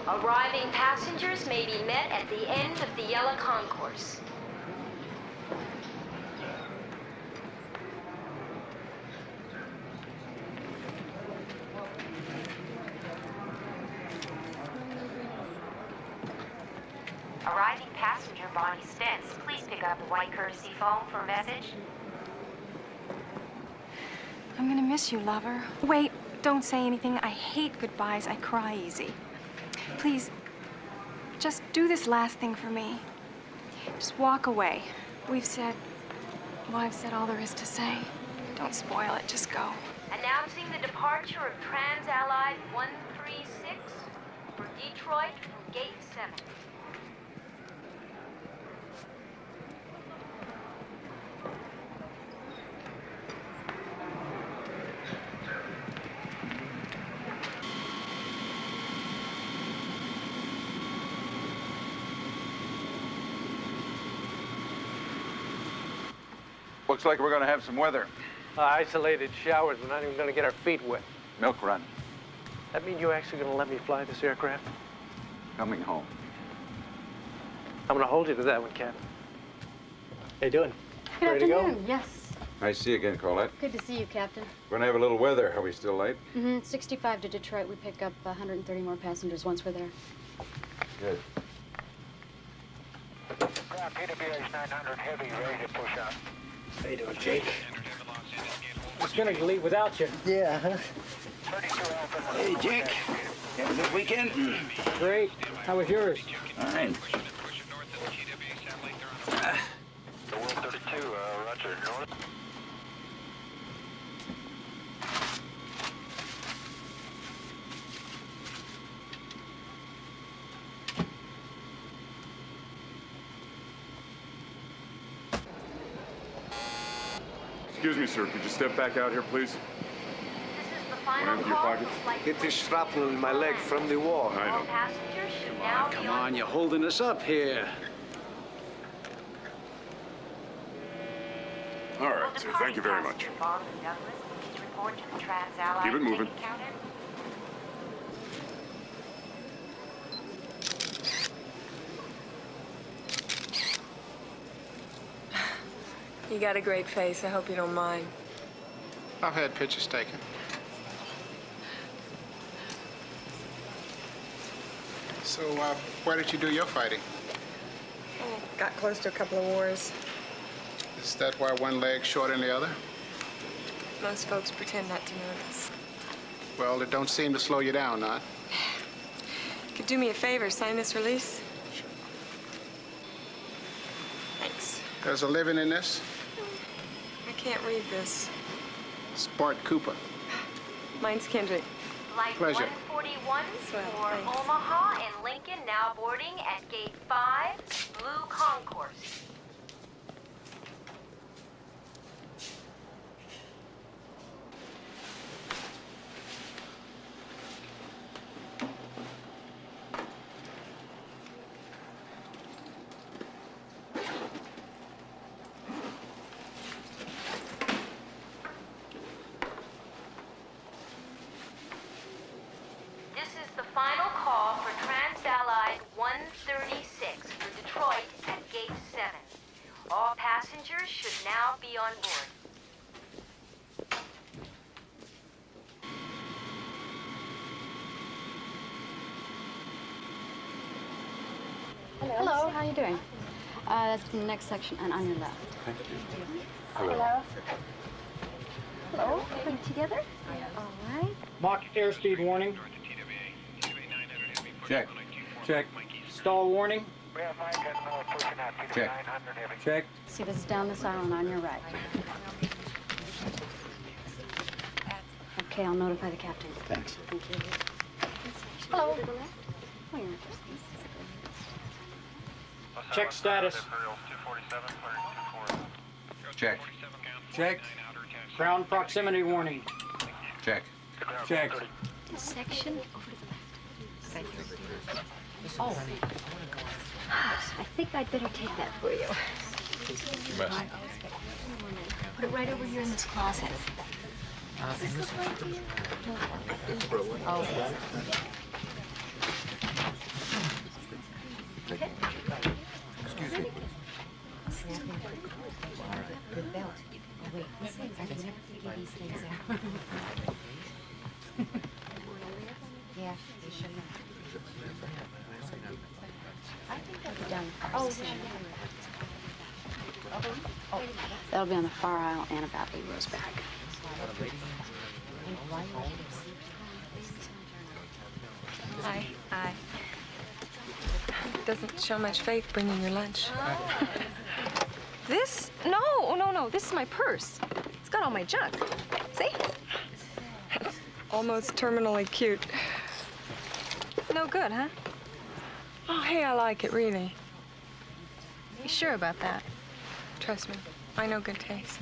Arriving passengers may be met at the end of the yellow concourse. Arriving passenger Bonnie Stentz, please pick up the white courtesy phone for a message. I'm gonna miss you, lover. Wait, don't say anything. I hate goodbyes. I cry easy. Please, just do this last thing for me. Just walk away. I've said all there is to say. Don't spoil it. Just go. Announcing the departure of Trans-Allied 136 for Detroit from Gate 7. Looks like we're gonna have some weather. Isolated showers. We're not even gonna get our feet wet. Milk run. That mean you're actually gonna let me fly this aircraft? Coming home. I'm gonna hold you to that one, Captain. How you doing? Good Ready afternoon. to go? Yes. Nice to see you again, Colette. Good to see you, Captain. We're gonna have a little weather. Are we still late? 65 to Detroit. We pick up 130 more passengers once we're there. Good. PWH 900 heavy, ready to push out. How you doing, Jake? I was gonna leave without you. Yeah, huh? Hey, Jake. You have a good weekend? Great. How was yours? Fine. The World 32, roger. North. Excuse me, sir. Could you step back out here, please? This is the final Empty your call. pockets. Hit the shrapnel in my leg from the war. I All know. passengers should now be Come on, you're holding us up here. All right, sir. Thank you very much. Keep it moving. You got a great face. I hope you don't mind. I've had pictures taken. So, where did you do your fighting? Oh, got close to a couple of wars. Is that why one leg's shorter than the other? Most folks pretend not to notice. Well, it don't seem to slow you down, not? Could do me a favor, sign this release? Thanks. There's a living in this. I can't read this. It's Bart Cooper. Mine's Kendrick. Flight Pleasure. 141 Swell, for thanks. Omaha and Lincoln now boarding at Gate 5, Blue Concourse. This is the final call for Trans-Allied 136 for Detroit at Gate 7. All passengers should now be on board. Hello. How you doing? That's the next section and on your left. Thank you. Hello. Hello. Put it together. All right. Mach airspeed warning. Check. Check. Stall warning. We have Mike and pushing out PW Check. 900 heavy. Check. See, this is down this aisle and on your right. Okay, I'll notify the captain. Thanks. Thank you. Hello. Oh, you're interesting. Check status. Check. Check. Ground proximity warning. Check. Check. This section over to the left. Oh. I think I'd better take that for you. Put it right over here in this closet. Oh. Oh, that'll be on the far aisle and about 8 rows back. Hi. Hi. Doesn't show much faith bringing your lunch. This? No. This is my purse. It's got all my junk. See? Almost terminally cute. No good, huh? Oh, hey, I like it, really. You sure about that? Trust me, I know good taste.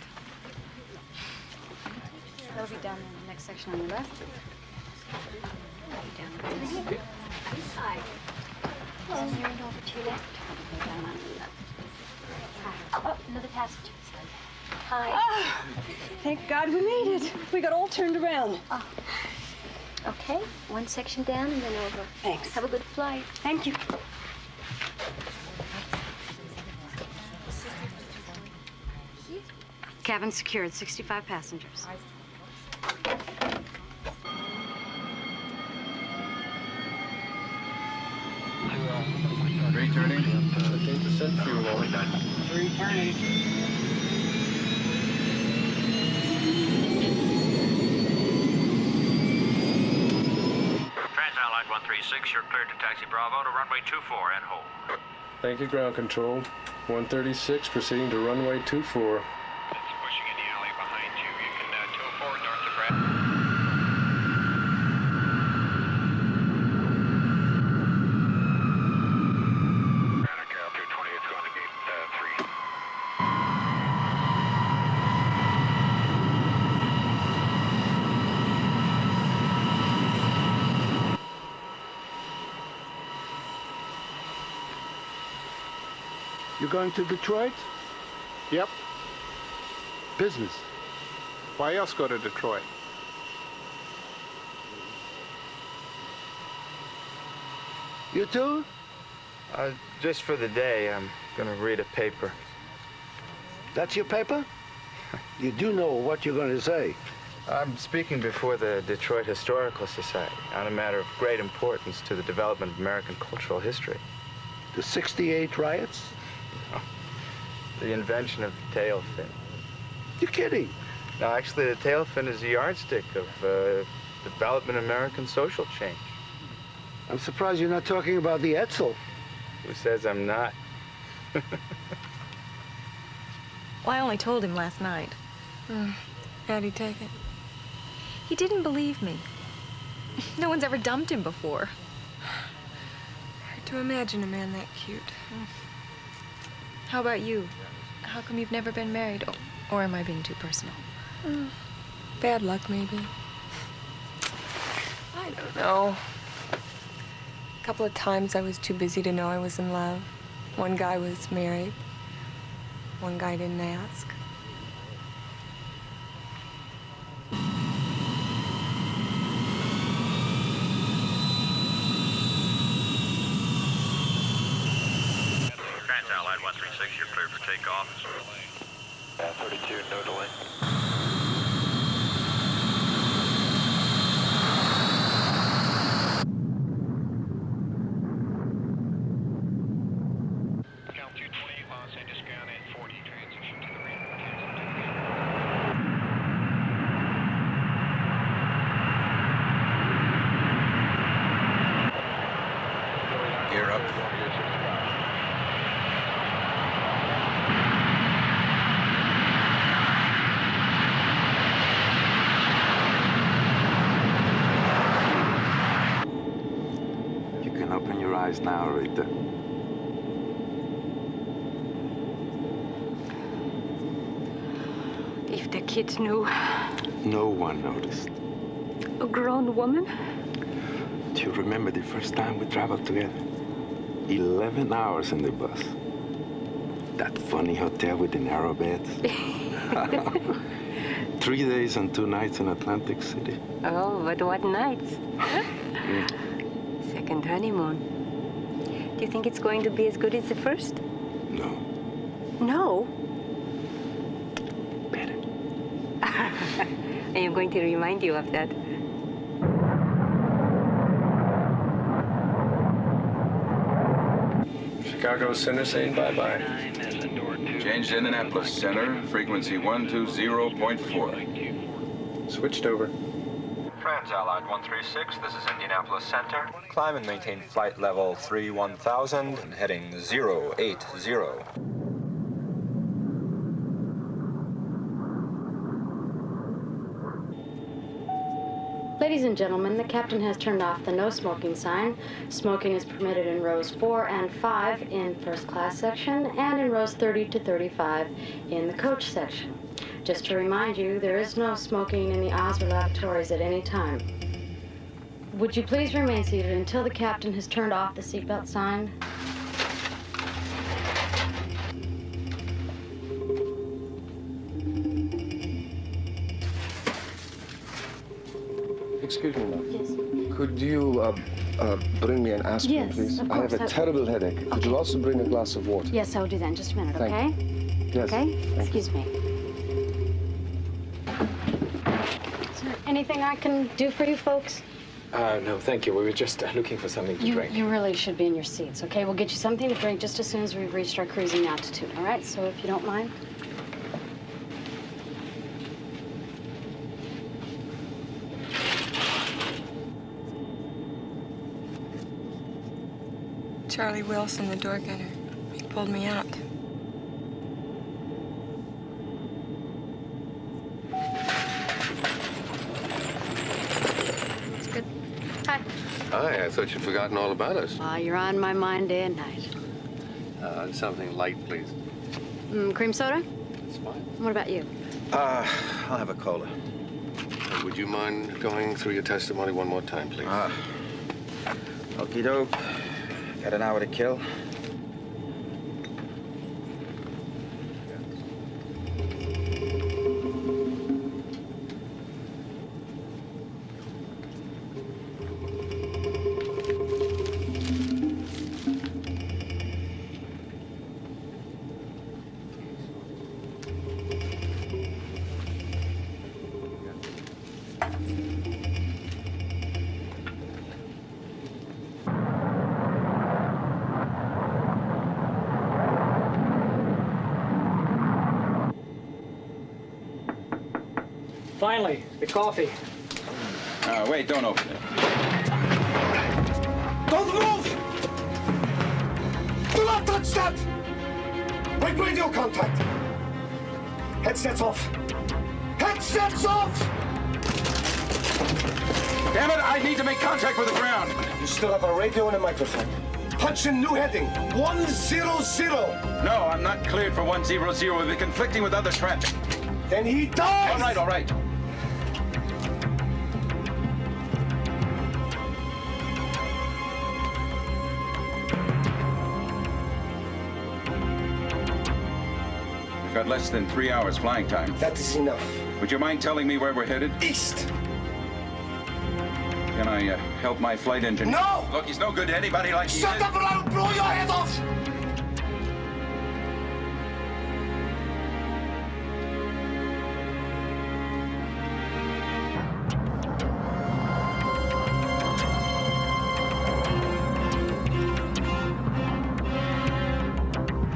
That'll be down in the next section on the left. Down here. Hi. And you're over to your left. Go down on the left. Hi. Oh, another passenger. Hi. Thank God we made it. We got all turned around. Oh. Okay, one section down and then over. Thanks. Have a good flight. Thank you. Cabin secured, 65 passengers. Returning. 15% fuel oil. Returning. Trans-Allied 136, you're cleared to taxi Bravo to runway 24 and hold. Thank you, ground control. 136 proceeding to runway 24. It's pushing in the alley behind you. You can tow forward north of Brad. Cal 220 is going to gate 3. You going to Detroit? Yep. Business. Why else go to Detroit? You too? Just for the day, I'm gonna read a paper. That's your paper? You do know what you're going to say. I'm speaking before the Detroit Historical Society on a matter of great importance to the development of American cultural history. The 68 riots? The invention of the tail fin. You're kidding. No, actually, the tail fin is a yardstick of development of American social change. I'm surprised you're not talking about the Etzel. Who says I'm not? Well, I only told him last night. How'd he take it? He didn't believe me. No one's ever dumped him before. Hard to imagine a man that cute. How about you? How come you've never been married? Or am I being too personal? Bad luck, maybe. I don't know. A couple of times I was too busy to know I was in love. One guy was married. One guy didn't ask. Trans-Allied 136, you're cleared for takeoff. 32, no delay. Cal 220, Los Angeles ground at 40, transition to the ramp. Gear up. You can open your eyes now, Rita. If the kids knew. No one noticed. A grown woman? Do you remember the first time we traveled together? 11 hours in the bus. That funny hotel with the narrow beds. 3 days and 2 nights in Atlantic City. Oh, but what nights? Second honeymoon. Do you think it's going to be as good as the first? No. No? Better. I am going to remind you of that. Chicago Center saying bye-bye. Change to Indianapolis Center, frequency 120.4. Switched over. Trans-Allied 136, this is Indianapolis Center. Climb and maintain flight level 31,000 and heading 080. Ladies and gentlemen, the captain has turned off the no smoking sign. Smoking is permitted in rows 4 and 5 in first class section and in rows 30 to 35 in the coach section. Just to remind you, there is no smoking in the aisles or lavatories at any time. Would you please remain seated until the captain has turned off the seatbelt sign? Excuse me, ma'am. Yes. Could you bring me an aspirin, Yes, please? of I have course. a terrible headache. Okay. Could you also bring a glass of water? Yes, I'll do that in just a minute, Thank okay? Yes. Okay? Thank Excuse me. Is there anything I can do for you folks? No, thank you. We were just looking for something to drink. You really should be in your seats, okay? We'll get you something to drink just as soon as we've reached our cruising altitude, all right? So if you don't mind. Charlie Wilson, the door gunner. He pulled me out. It's good. Hi. Hi, I thought you'd forgotten all about us. You're on my mind day and night. Something light, please. Cream soda? That's fine. What about you? I'll have a cola. Would you mind going through your testimony one more time, please? Okie doke. Got an hour to kill. Finally, the coffee. Wait, don't open it. Don't move! Do not touch that! Break radio contact! Headsets off! Headsets off! Damn it, I need to make contact with the ground. You still have a radio and a microphone. Punch in new heading, 100. No, I'm not cleared for 100. We've been conflicting with other traffic. Then he dies! All right. We've got less than 3 hours flying time. That is enough. Would you mind telling me where we're headed? East! Can I help my flight engineer? No! Look, he's no good to anybody like he is. Shut up or I'll blow your head off!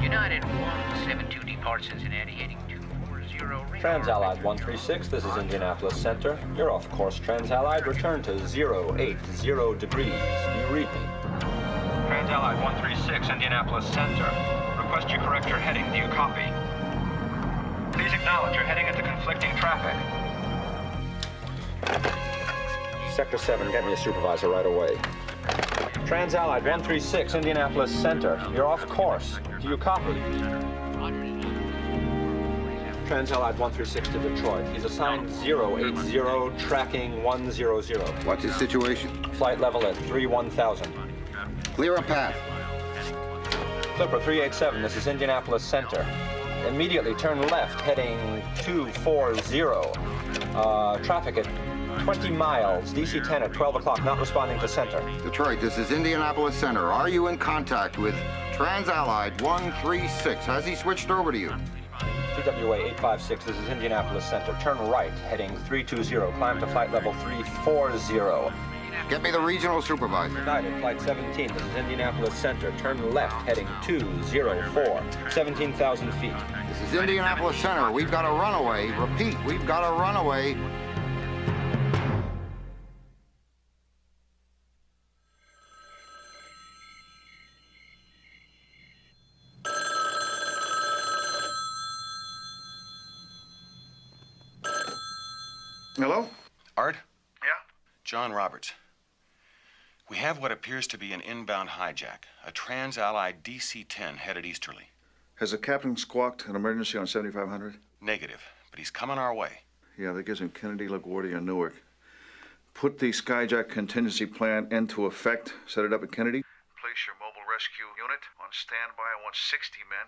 United 172 departs Cincinnati heading 240. Trans-Allied 136, this is Indianapolis Center. You're off course, Trans-Allied. Return to 080 degrees. Do you read me? Trans-Allied 136, Indianapolis Center. Request you correct your heading. Do you copy? Please acknowledge you're heading into conflicting traffic. Sector 7, get me a supervisor right away. Trans-Allied 136, Indianapolis Center. You're off course. Do you copy? Trans-Allied 136 to Detroit. He's assigned 080, tracking 100. What's his situation? Flight level at 31,000. Clear a path. Clipper 387, this is Indianapolis Center. Immediately turn left, heading 240. Traffic at 20 miles, DC 10 at 12 o'clock, not responding to center. Detroit, this is Indianapolis Center. Are you in contact with Trans-Allied 136? Has he switched over to you? TWA 856, this is Indianapolis Center. Turn right, heading 320. Climb to flight level 340. Get me the regional supervisor. United Flight 17, this is Indianapolis Center. Turn left, heading 204, 17,000 feet. This is Indianapolis Center. We've got a runaway. Repeat, we've got a runaway. Hello? Art? Yeah? John Roberts. We have what appears to be an inbound hijack, a Trans-Allied DC-10 headed easterly. Has the captain squawked an emergency on 7500? Negative, but he's coming our way. Yeah, that gives him Kennedy, LaGuardia, and Newark. Put the Skyjack contingency plan into effect. Set it up at Kennedy. Place your mobile rescue unit on standby. I want 60 men.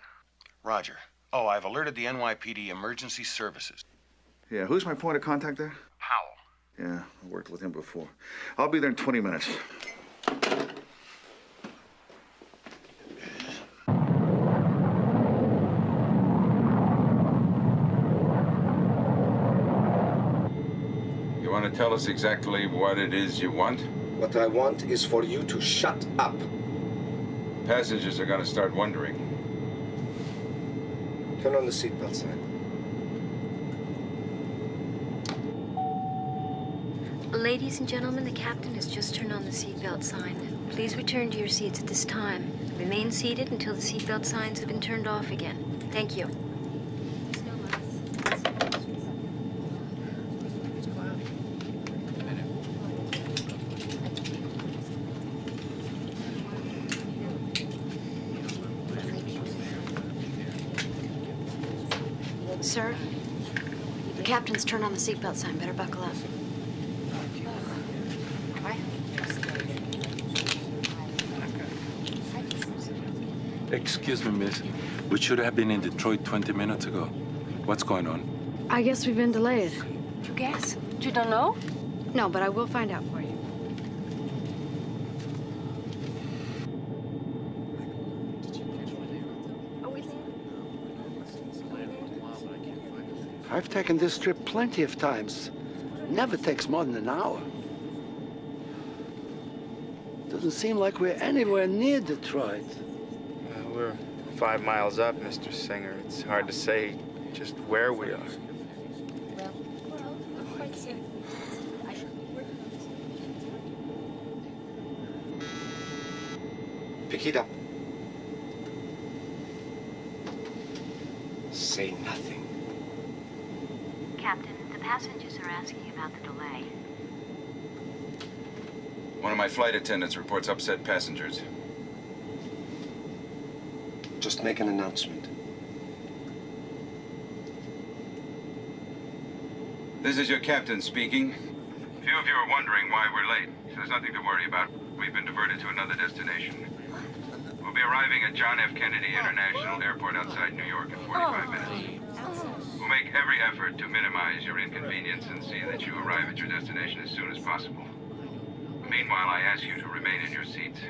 Roger. Oh, I've alerted the NYPD Emergency Services. Yeah, who's my point of contact there? Powell. Yeah, I worked with him before. I'll be there in 20 minutes. You want to tell us exactly what it is you want? What I want is for you to shut up. Passengers are going to start wondering. Turn on the seatbelt sign. Ladies and gentlemen, the captain has just turned on the seatbelt sign. Please return to your seats at this time. Remain seated until the seatbelt signs have been turned off again. Thank you. Sir, the captain's turned on the seatbelt sign. Better buckle up. Excuse me, miss. We should have been in Detroit 20 minutes ago. What's going on? I guess we've been delayed. You guess? You don't know? No, but I will find out for you. I've taken this trip plenty of times. Never takes more than an hour. Doesn't seem like we're anywhere near Detroit. We're 5 miles up, Mr. Singer. It's hard to say just where we are. Pick it up. Say nothing. Captain, the passengers are asking about the delay. One of my flight attendants reports upset passengers. Just make an announcement. This is your captain speaking. Few of you are wondering why we're late. There's nothing to worry about. We've been diverted to another destination. We'll be arriving at John F. Kennedy International Airport outside New York in 45 minutes. We'll make every effort to minimize your inconvenience and see that you arrive at your destination as soon as possible. Meanwhile, I ask you to remain in your seats.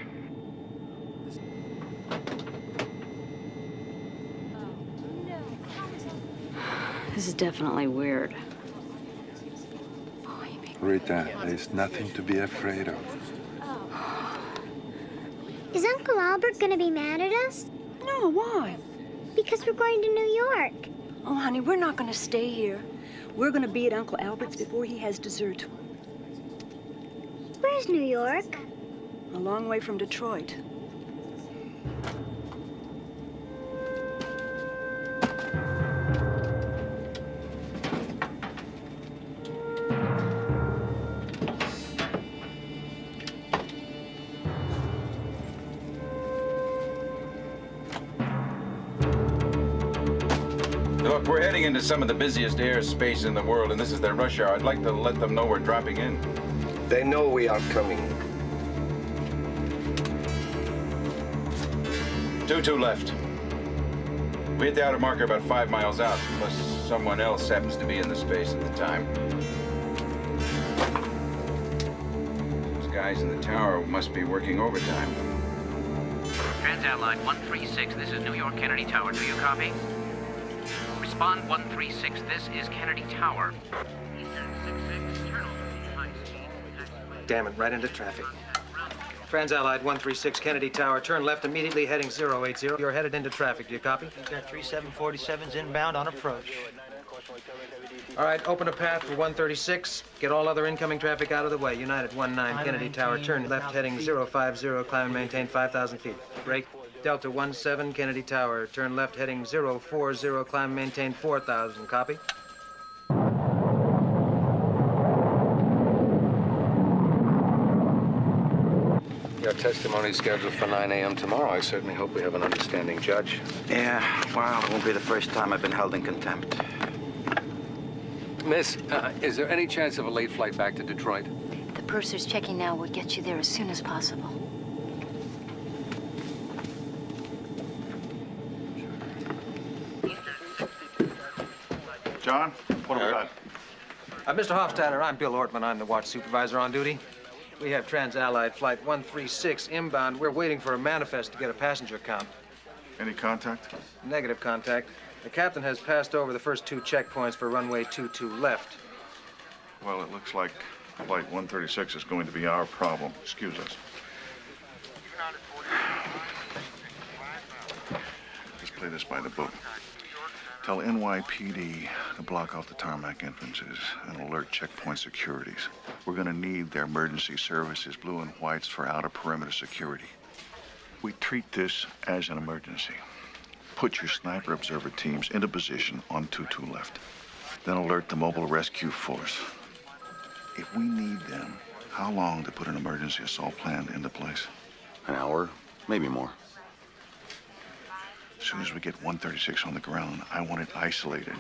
This is definitely weird. Rita, there's nothing to be afraid of. Is Uncle Albert gonna be mad at us? No, why? Because we're going to New York. Oh, honey, we're not going to stay here. We're going to be at Uncle Albert's before he has dessert. Where's New York? A long way from Detroit. Look, we're heading into some of the busiest airspace in the world, and this is their rush hour. I'd like to let them know we're dropping in. They know we are coming. 22 left. We hit the outer marker about 5 miles out, unless someone else happens to be in the space at the time. Those guys in the tower must be working overtime. Trans-Allied 136, this is New York Kennedy Tower. Do you copy? Respond 136, this is Kennedy Tower. damn it, right into traffic. TransAllied 136 Kennedy Tower, turn left immediately, heading 080. You're headed into traffic, do you copy? We've got 3747s inbound on approach. All right, open a path for 136. Get all other incoming traffic out of the way. United 19 Kennedy Tower, turn left heading 050, climb and maintain 5,000 feet. Break. Delta 17 Kennedy Tower, turn left heading 040, climb and maintain 4,000. Copy? Your testimony scheduled for 9 a.m. tomorrow. I certainly hope we have an understanding judge. Yeah, well, it won't be the first time I've been held in contempt. Miss, is there any chance of a late flight back to Detroit? The purser's checking now. We'll get you there as soon as possible. John, what have we got? Mr. Hofstadter, I'm Bill Ortman. I'm the watch supervisor on duty. We have TransAllied Flight 136 inbound. We're waiting for a manifest to get a passenger count. Any contact? Negative contact. The captain has passed over the first 2 checkpoints for runway 22 left. Well, it looks like Flight 136 is going to be our problem. Excuse us. Let's play this by the book. Tell NYPD to block off the tarmac entrances and alert checkpoint securities. We're going to need their emergency services, blue and whites, for outer perimeter security. We treat this as an emergency. Put your sniper observer teams into position on 22 left. Then alert the mobile rescue force. If we need them, how long to put an emergency assault plan into place? An hour, maybe more. As soon as we get 136 on the ground, I want it isolated.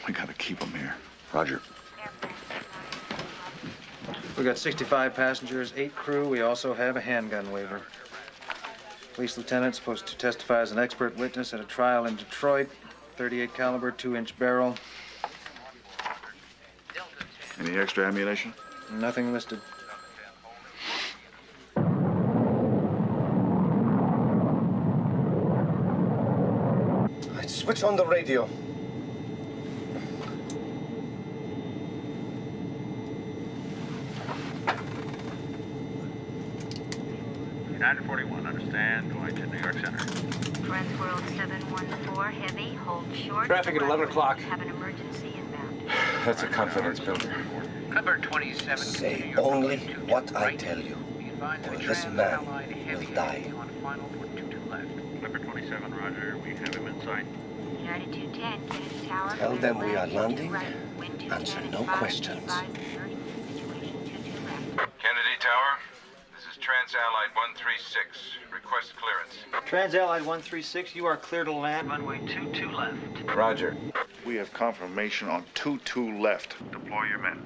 We gotta keep them here. Roger. We got 65 passengers, 8 crew. We also have a handgun waiver. Police lieutenant supposed to testify as an expert witness at a trial in Detroit. 38 caliber, 2-inch barrel. Any extra ammunition? Nothing listed. Switch on the radio. United 41, understand, going to New York Center. Friends World 714, heavy, hold short. Traffic at 11 o'clock. Have an emergency inbound. That's a confidence builder. Cover 27. Say only what I tell you, or this man will die. On final for 22 left. Clipper 27, roger. We have him in sight. United 210, Kennedy Tower. Tell them we are landing. Right. Wind Answer 210 no and 5, questions. situation 22 left. Kennedy Tower, this is TransAllied 136. Request clearance. TransAllied 136, you are clear to land. Runway 22 left. Roger. We have confirmation on 22 left. Deploy your men.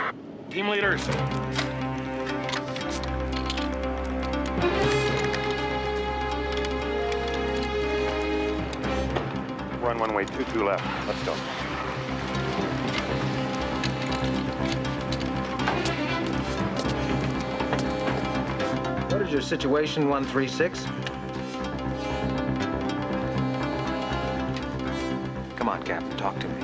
Team leaders. Run one way, 22 left. Let's go. What is your situation, 136? Come on, Captain, talk to me.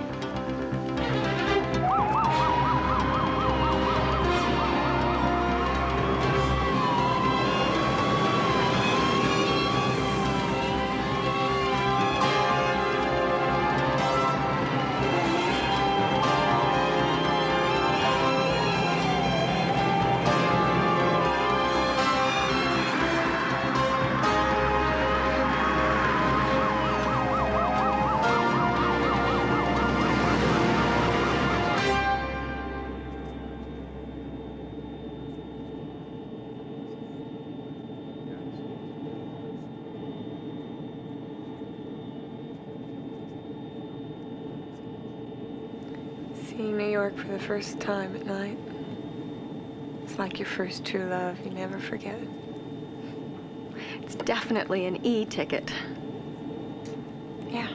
Seeing New York for the first time at night. It's like your first true love. You never forget it. It's definitely an E-ticket. Yeah.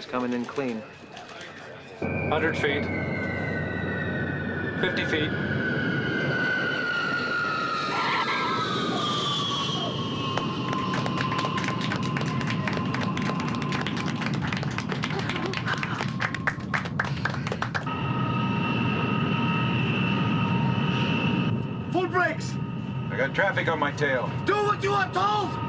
He's coming in clean. 100 feet. 50 feet. Full brakes! I got traffic on my tail. Do what you are told!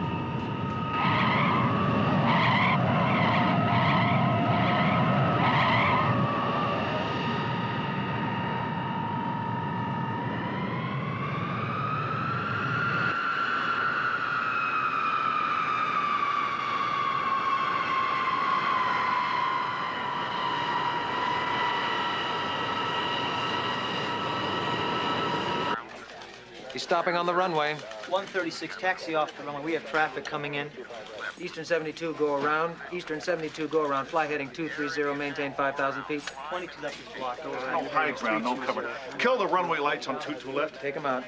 He's stopping on the runway. 136, taxi off the runway. We have traffic coming in. Eastern 72, go around. Eastern 72, go around. Fly heading 230, maintain 5,000 feet. 22 left is blocked. Go No around. high ground, no cover. Kill the runway lights on 22 left. Take him out.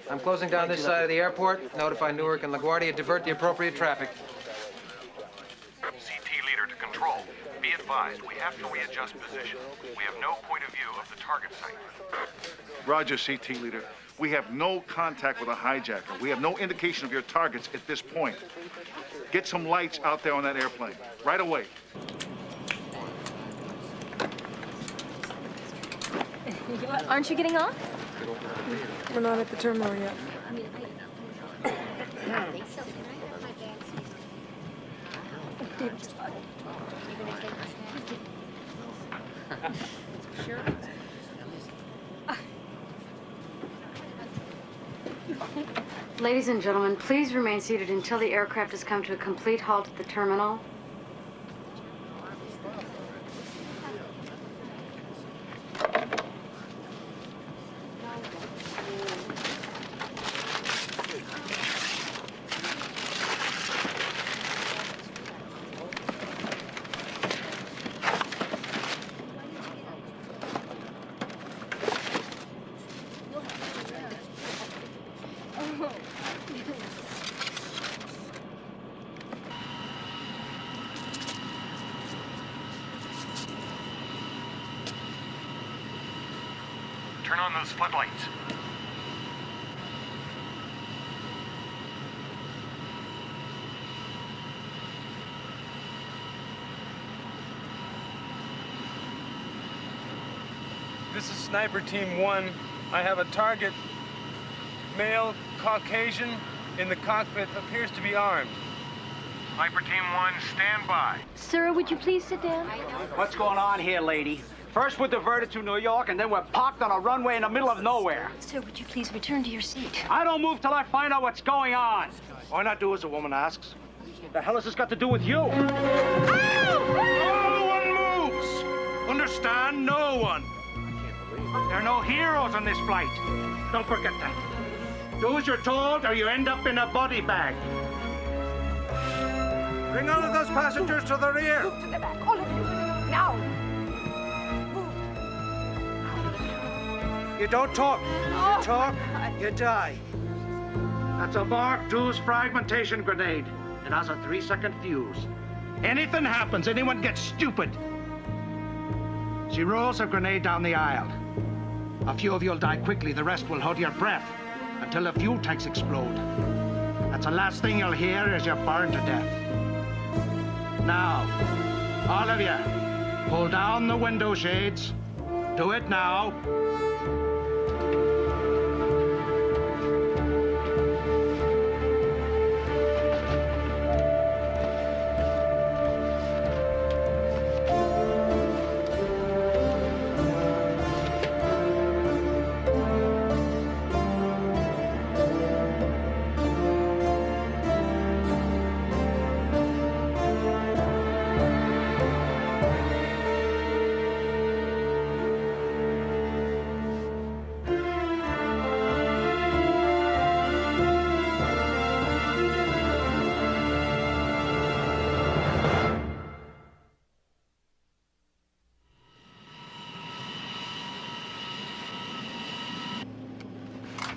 I'm closing down this side of the airport. Notify Newark and LaGuardia. Divert the appropriate traffic. CT leader to control. Be advised, we have to readjust position. We have no point of view of the target site. Roger, CT leader. We have no contact with a hijacker. We have no indication of your targets at this point. Get some lights out there on that airplane. Right away. Aren't you getting off? We're not at the terminal yet. Ladies and gentlemen, please remain seated until the aircraft has come to a complete halt at the terminal. Turn on those floodlights. This is Sniper Team 1. I have a target, male, Caucasian, in the cockpit, appears to be armed. Sniper Team 1, stand by. Sir, would you please sit down? What's going on here, lady? First we're diverted to New York, and then we're parked on a runway in the middle of nowhere. Sir, would you please return to your seat? I don't move till I find out what's going on. Why not do as the woman asks? The hell has this got to do with you? No one moves! Understand? No one. There are no heroes on this flight. Don't forget that. Do as you're told, or you end up in a body bag. Bring all of those passengers to the rear. Move to the back, all of you. Now. You don't talk. You talk, you die. That's a Mark II's fragmentation grenade. It has a 3-second fuse. Anything happens, anyone gets stupid. She rolls her grenade down the aisle. A few of you'll die quickly, the rest will hold your breath until the fuel tanks explode. That's the last thing you'll hear as you're burned to death. Now, all of you, pull down the window shades. Do it now.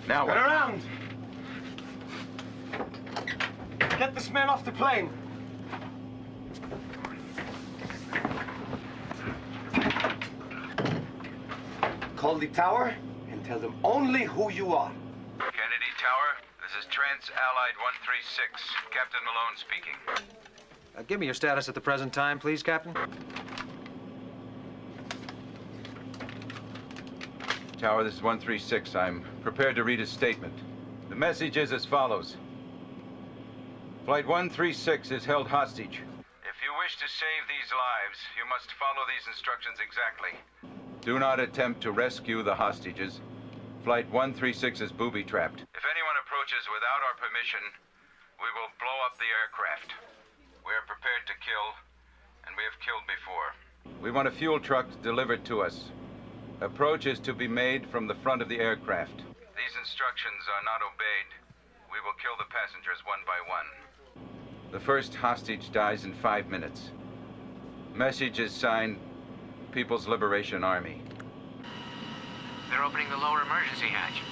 Now Get around! Get this man off the plane. Call the tower and tell them only who you are. Kennedy Tower, this is Trans-Allied 136. Captain Malone speaking. Give me your status at the present time, please, Captain. Tower, this is 136. I'm prepared to read a statement. The message is as follows. Flight 136 is held hostage. If you wish to save these lives, you must follow these instructions exactly. Do not attempt to rescue the hostages. Flight 136 is booby-trapped. If anyone approaches without our permission, we will blow up the aircraft. We are prepared to kill, and we have killed before. We want a fuel truck delivered to us. Approach is to be made from the front of the aircraft. These instructions are not obeyed. We will kill the passengers one by one. The first hostage dies in 5 minutes. Message is signed People's Liberation Army. They're opening the lower emergency hatch.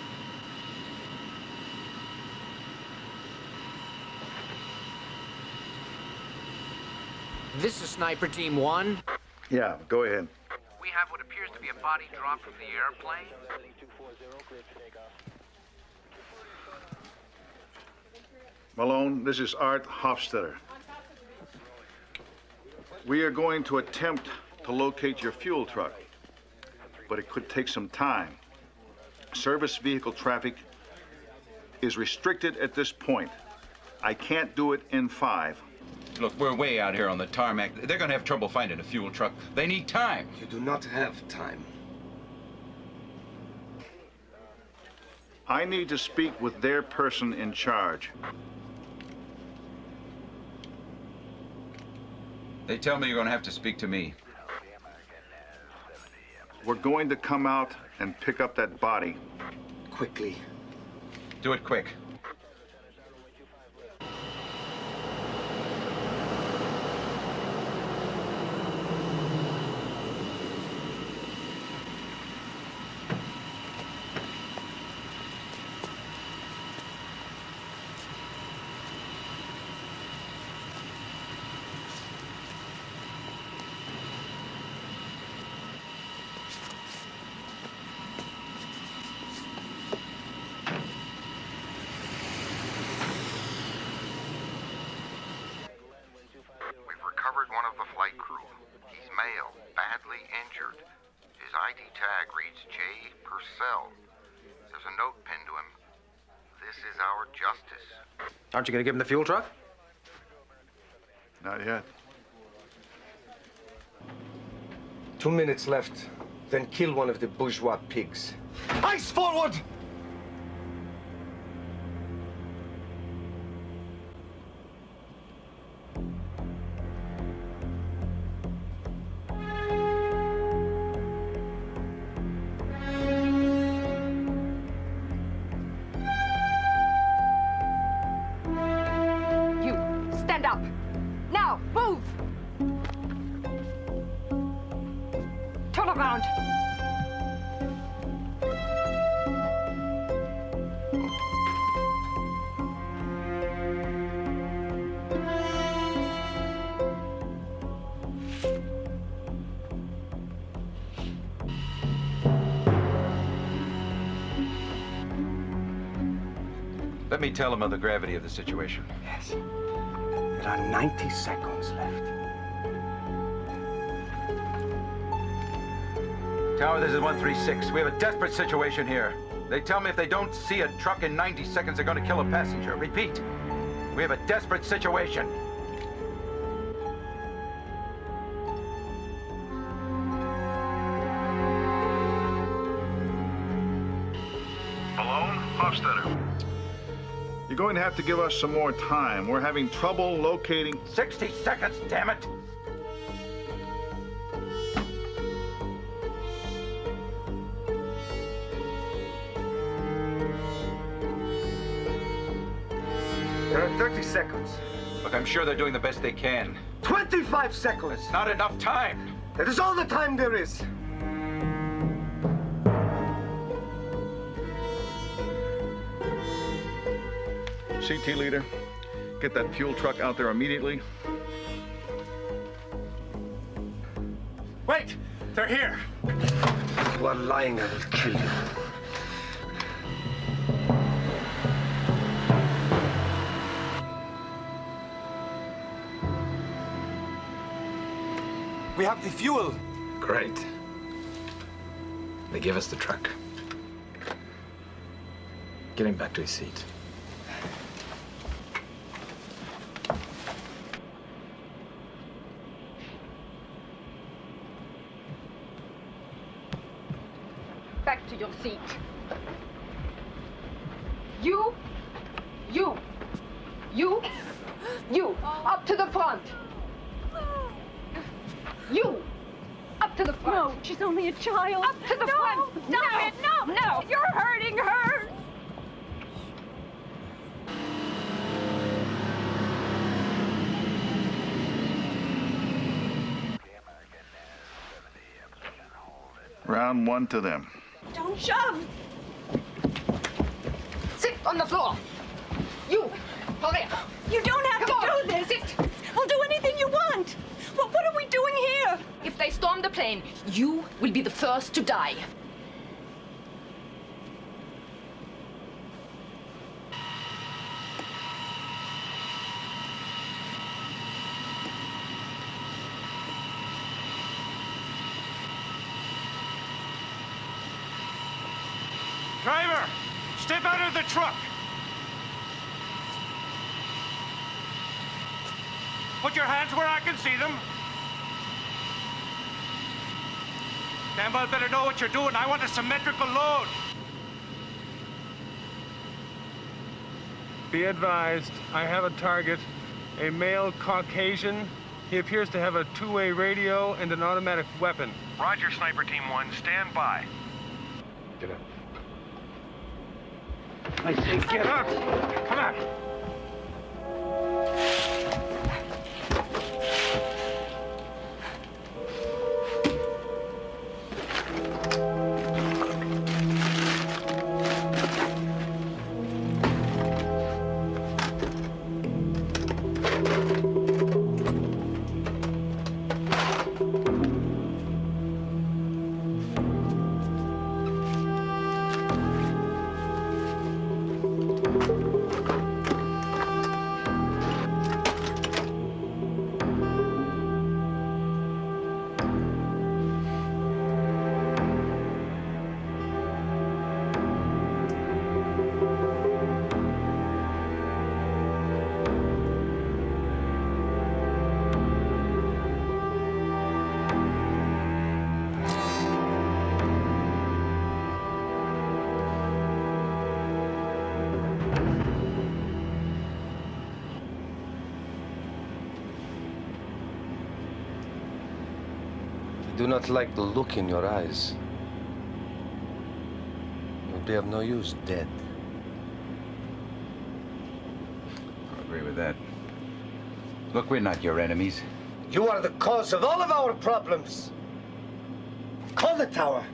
This is Sniper Team 1. Yeah, go ahead. We have what appears to be a body drop from the airplane. Malone, this is Art Hofstetter. We are going to attempt to locate your fuel truck, but it could take some time. Service vehicle traffic is restricted at this point. I can't do it in 5. Look, we're way out here on the tarmac. They're gonna have trouble finding a fuel truck. They need time. You do not have time. I need to speak with their person in charge. They tell me you're gonna have to speak to me. We're going to come out and pick up that body. Quickly. Do it quick. tag reads J. Purcell. There's a note pinned to him. This is our justice. Aren't you going to give him the fuel truck? Not yet. 2 minutes left. Then kill one of the bourgeois pigs. Ice forward! Let me tell him of the gravity of the situation. Yes. There are 90 seconds left. Tower, this is 136. We have a desperate situation here. They tell me if they don't see a truck in 90 seconds, they're going to kill a passenger. Repeat, we have a desperate situation. Malone, Hofstetter. You're going to have to give us some more time. We're having trouble locating... 60 seconds, damn it! There are 30 seconds. Look, I'm sure they're doing the best they can. 25 seconds! It's not enough time! That is all the time there is! CT leader, get that fuel truck out there immediately. Wait! They're here! you are lying, I will kill you. We have the fuel. Great. They give us the truck. Get him back to his seat. Back to your seat. You, up to the front. You, up to the front. No, she's only a child. Up to the front. Stop it. No, you're hurting her. Round one to them. Don't shove. Sit on the floor. You, hurry up. You don't have Come to on. do this. Sit. We'll do anything you want. What are we doing here? If they storm the plane, you will be the first to die. Driver, step out of the truck. Put your hands where I can see them. Damn well better know what you're doing. I want a symmetrical load. Be advised, I have a target, a male Caucasian. He appears to have a two-way radio and an automatic weapon. Roger, Sniper Team 1, stand by. Get up. I say get up. Come on. I do not like the look in your eyes. You'll be of no use dead. I agree with that. Look, we're not your enemies. You are the cause of all of our problems. Call the tower.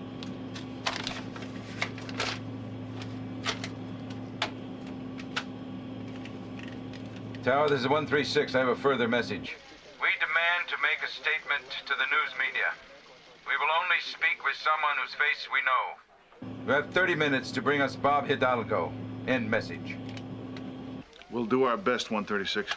Tower, this is 136. I have a further message. We demand to make a statement to the news media. We will only speak with someone whose face we know. You have 30 minutes to bring us Bob Hidalgo. End message. We'll do our best, 136.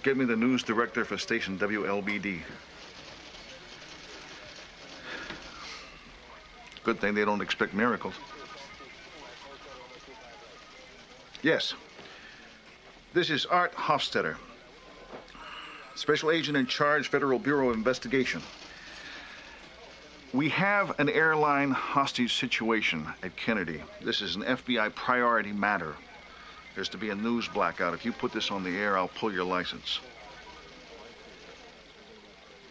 Get me the news director for station WLBD. Good thing they don't expect miracles. Yes. This is Art Hofstetter, Special Agent in Charge, Federal Bureau of Investigation. We have an airline hostage situation at Kennedy. This is an FBI priority matter. There's to be a news blackout. If you put this on the air, I'll pull your license.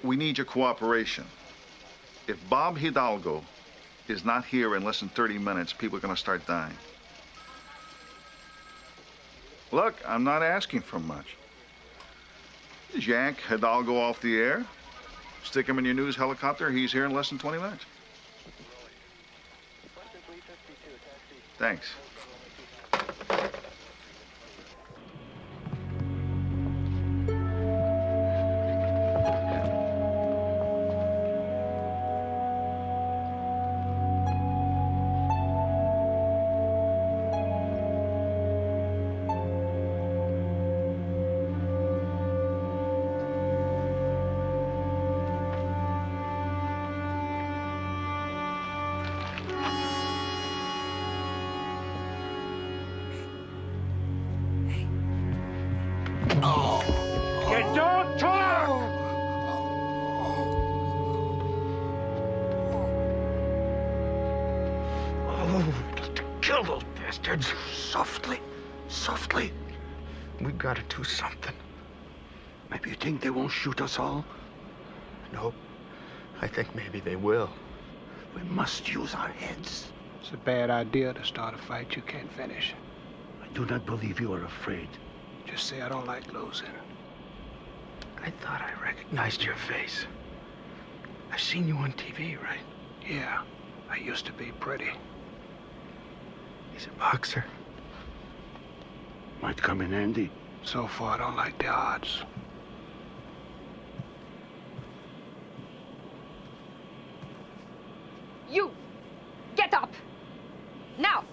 We need your cooperation. If Bob Hidalgo is not here in less than 30 minutes, people are going to start dying. Look, I'm not asking for much. Just yank Hidalgo off the air, stick him in your news helicopter, he's here in less than 20 minutes. Thanks. those bastards. Softly. Softly. We gotta do something. Maybe you think they won't shoot us all? No. I think maybe they will. We must use our heads. It's a bad idea to start a fight you can't finish. I do not believe you are afraid. Just say I don't like losing. I thought I recognized your face. I've seen you on TV, right? Yeah, I used to be pretty. He's a boxer. Might come in handy. So far, I don't like the odds. You! Get up! Now!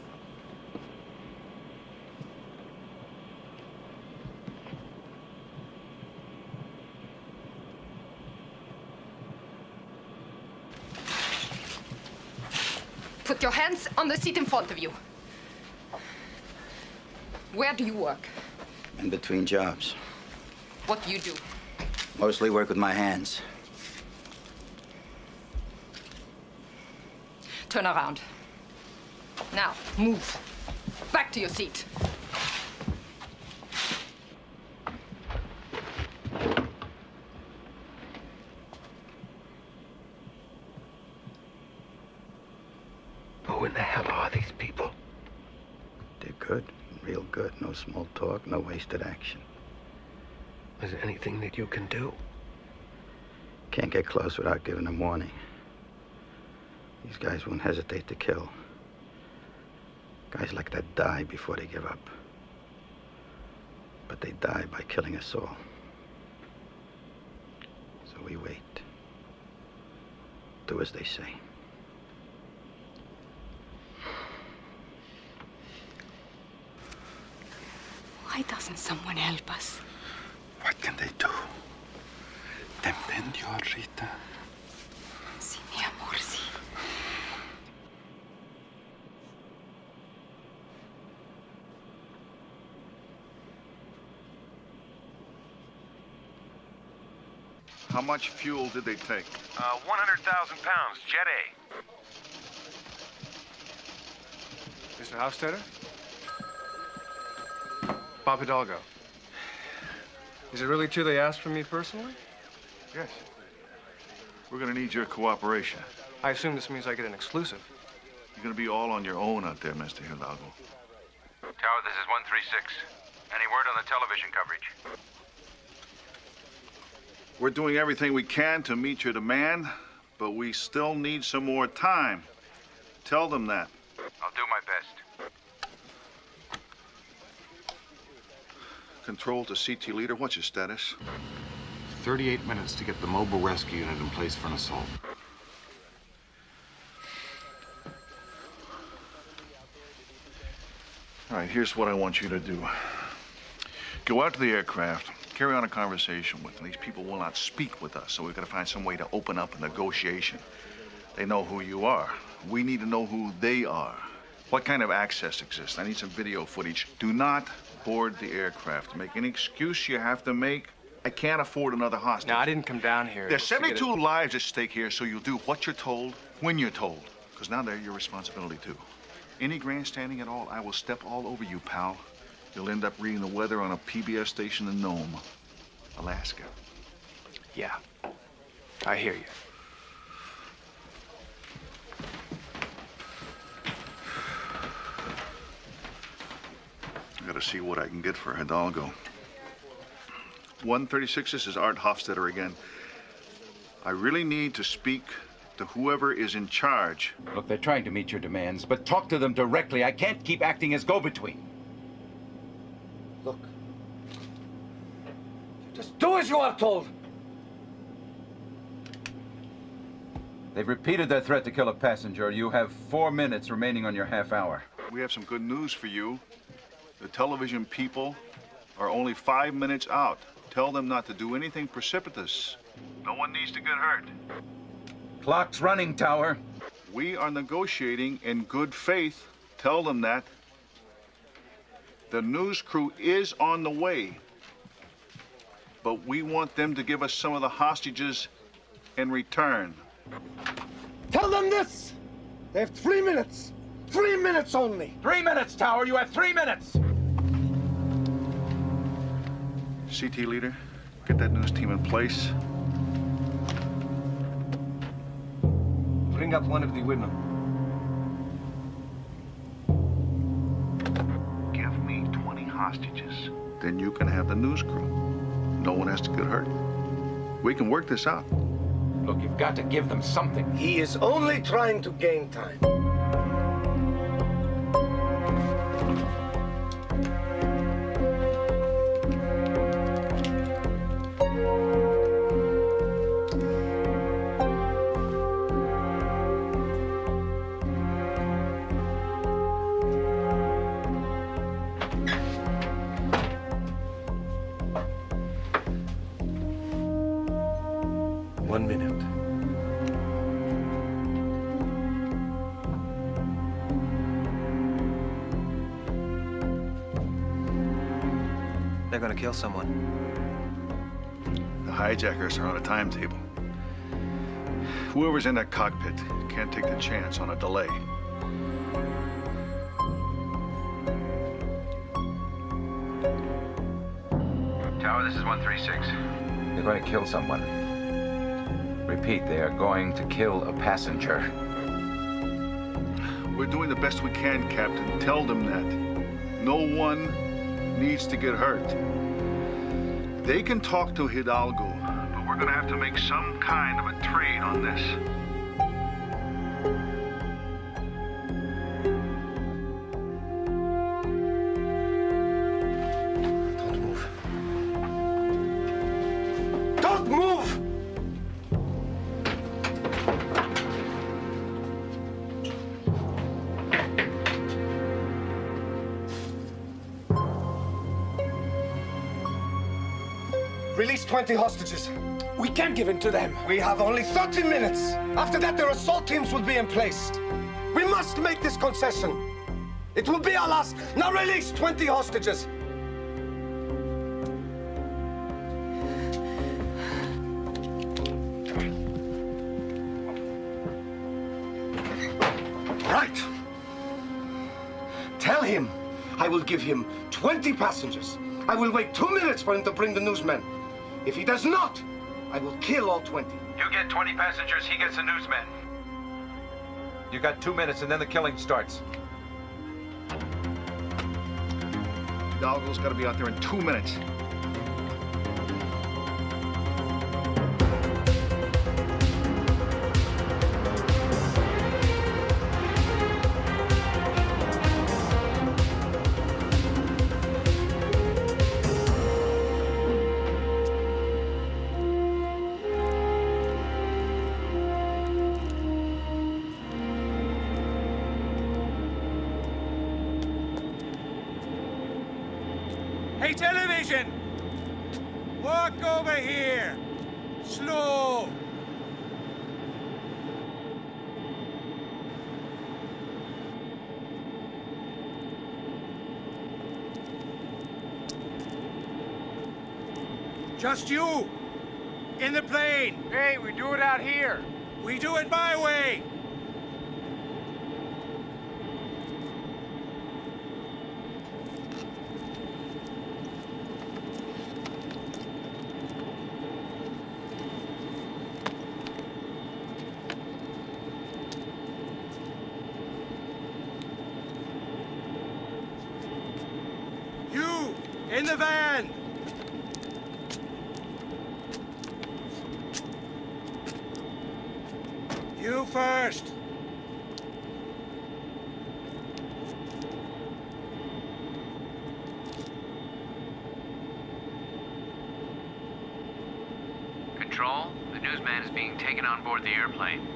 Put your hands on the seat in front of you. Where do you work? In between jobs. What do you do? Mostly work with my hands. Turn around. Now, move. Back to your seat. Who in the hell are these people? They're good. Real good. No small talk, no wasted action. Is there anything that you can do? Can't get close without giving them warning. These guys won't hesitate to kill. Guys like that die before they give up. But they die by killing us all. So we wait. Do as they say. Why doesn't someone help us? What can they do? Depende, Rita. Sí, mi amor, sí. How much fuel did they take? 100,000 pounds, Jet A. Mr. Hofstadter? Bob Hidalgo. Is it really true they asked for me personally? Yes. We're gonna need your cooperation. I assume this means I get an exclusive. You're gonna be all on your own out there, Mr. Hidalgo. Tower, this is 136. Any word on the television coverage? We're doing everything we can to meet your demand, but we still need some more time. Tell them that. I'll do my best. Control to CT leader, what's your status? 38 minutes to get the mobile rescue unit in place for an assault. All right, here's what I want you to do. Go out to the aircraft, carry on a conversation with them. These people will not speak with us, so we've got to find some way to open up a negotiation. They know who you are. We need to know who they are. What kind of access exists? I need some video footage. Do not board the aircraft. Make any excuse you have to make. I can't afford another hostage. No, I didn't come down here. There's 72 lives at stake here, so you'll do what you're told, when you're told. Because now they're your responsibility, too. Any grandstanding at all, I will step all over you, pal. You'll end up reading the weather on a PBS station in Nome, Alaska. Yeah, I hear you. I gotta see what I can get for Hidalgo. 136, this is Art Hofstadter again. I really need to speak to whoever is in charge. Look, they're trying to meet your demands, but talk to them directly. I can't keep acting as go-between. Look. Just do as you are told. They've repeated their threat to kill a passenger. You have 4 minutes remaining on your half hour. We have some good news for you. The television people are only 5 minutes out. Tell them not to do anything precipitous. No one needs to get hurt. Clock's running, Tower. We are negotiating in good faith. Tell them that. The news crew is on the way. But we want them to give us some of the hostages in return. Tell them this! They have 3 minutes. 3 minutes only. 3 minutes, Tower. You have 3 minutes. CT leader, get that news team in place. Bring up one of the women. Give me 20 hostages. Then you can have the news crew. No one has to get hurt. We can work this out. Look, you've got to give them something. He is only trying to gain time. One minute. They're gonna kill someone. The hijackers are on a timetable. Whoever's in that cockpit can't take the chance on a delay. Tower, this is 136. They're going to kill someone. Repeat, they are going to kill a passenger. We're doing the best we can, Captain. Tell them that. No one needs to get hurt. They can talk to Hidalgo, but we're gonna have to make some kind of a trade on this. Don't move! Release 20 hostages. We can't give in to them. We have only 30 minutes. After that, their assault teams will be in place. We must make this concession. It will be our last. Now release 20 hostages. Right. Tell him I will give him 20 passengers. I will wait 2 minutes for him to bring the newsmen. If he does not, I will kill all 20. You get 20 passengers, he gets the newsmen. You got 2 minutes and then the killing starts. Hidalgo's got to be out there in 2 minutes. Hey, television! Walk over here! Slow! Just you! In the plane! Hey, we do it out here. We do it my way! You! In the van! You first! Control, the newsman is being taken on board the airplane.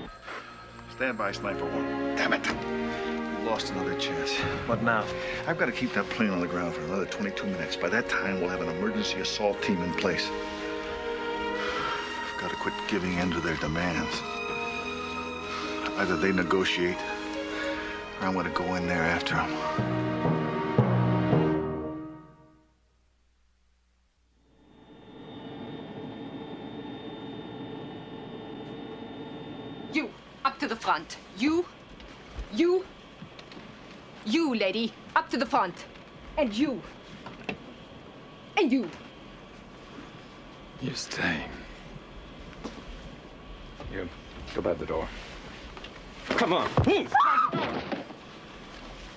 Stand by, Sniper 1. Damn it. We lost another chance. What now? I've got to keep that plane on the ground for another 22 minutes. By that time, we'll have an emergency assault team in place. I've got to quit giving in to their demands. Either they negotiate, or I'm going to go in there after them. You, up to the front. You. You, lady, up to the front. And you. And you. You stay. You go by the door. Come on.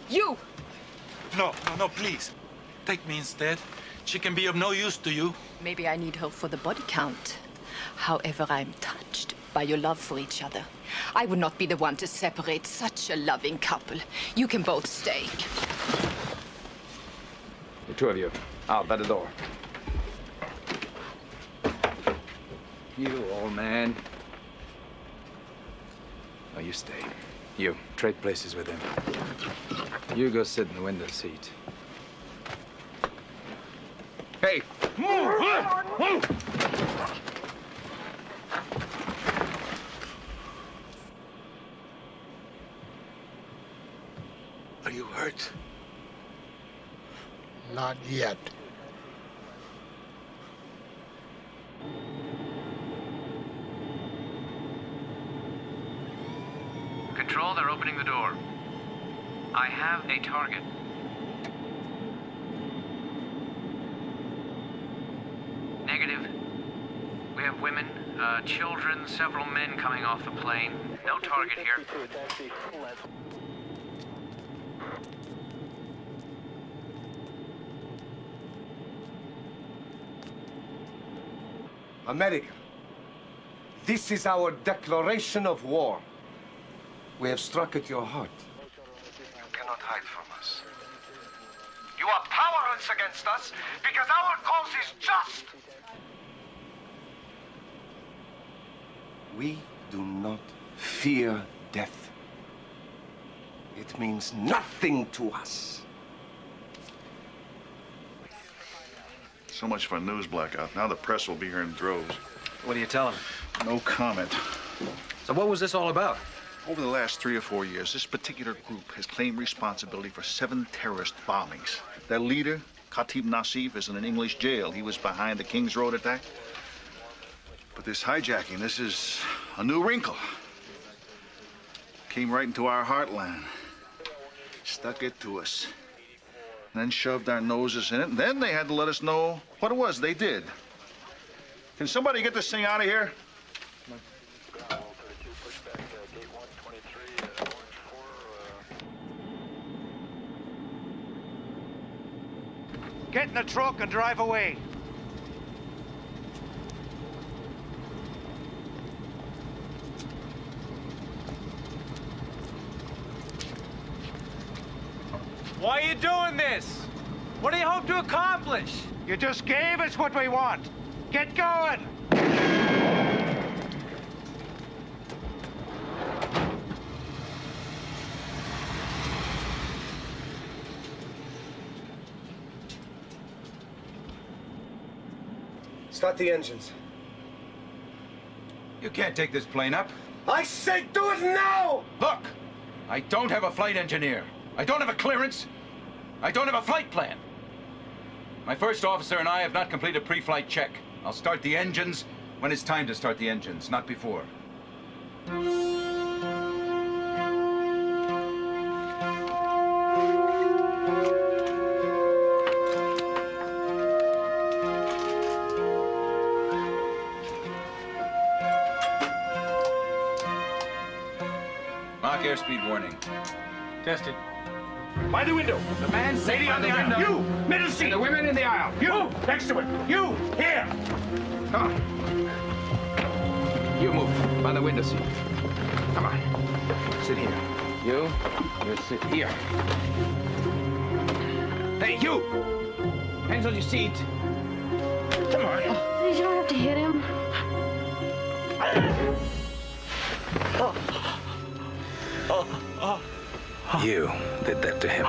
You. No, please. Take me instead. She can be of no use to you. Maybe I need her for the body count. However, I'm touched by your love for each other. I would not be the one to separate such a loving couple. You can both stay. The two of you, out by the door. You, old man. Oh, you stay. You, trade places with him. You go sit in the window seat. Hey! Are you hurt? Not yet. Control, they're opening the door. I have a target. Negative. We have women, children, several men coming off the plane. No target here. America, this is our declaration of war. We have struck at your heart. You cannot hide from us. You are powerless against us because our cause is just. We do not fear death. It means nothing to us. So much for a news blackout. Now the press will be here in droves. What do you tell them? No comment. So what was this all about? Over the last 3 or 4 years, this particular group has claimed responsibility for 7 terrorist bombings. Their leader, Khatib Nassif, is in an English jail. He was behind the Kings Road attack. But this hijacking, this is a new wrinkle. Came right into our heartland. Stuck it to us. And then shoved our noses in it. And then they had to let us know what it was they did. Can somebody get this thing out of here? Get in the truck and drive away. Why are you doing this? What do you hope to accomplish? You just gave us what we want. Get going. Start the engines. You can't take this plane up. I say do it now! Look, I don't have a flight engineer. I don't have a clearance. I don't have a flight plan. My first officer and I have not completed a pre-flight check. I'll start the engines when it's time to start the engines, not before. Mach airspeed warning. Tested. By the window. The man sitting on the window. You, middle seat. And the women in the aisle. You, next to it. You, here. Come on. You move by the window seat. Come on. Sit here. You sit here. Hey, you! Hands on your seat. Come on. Please, you don't have to hit him. You did that to him.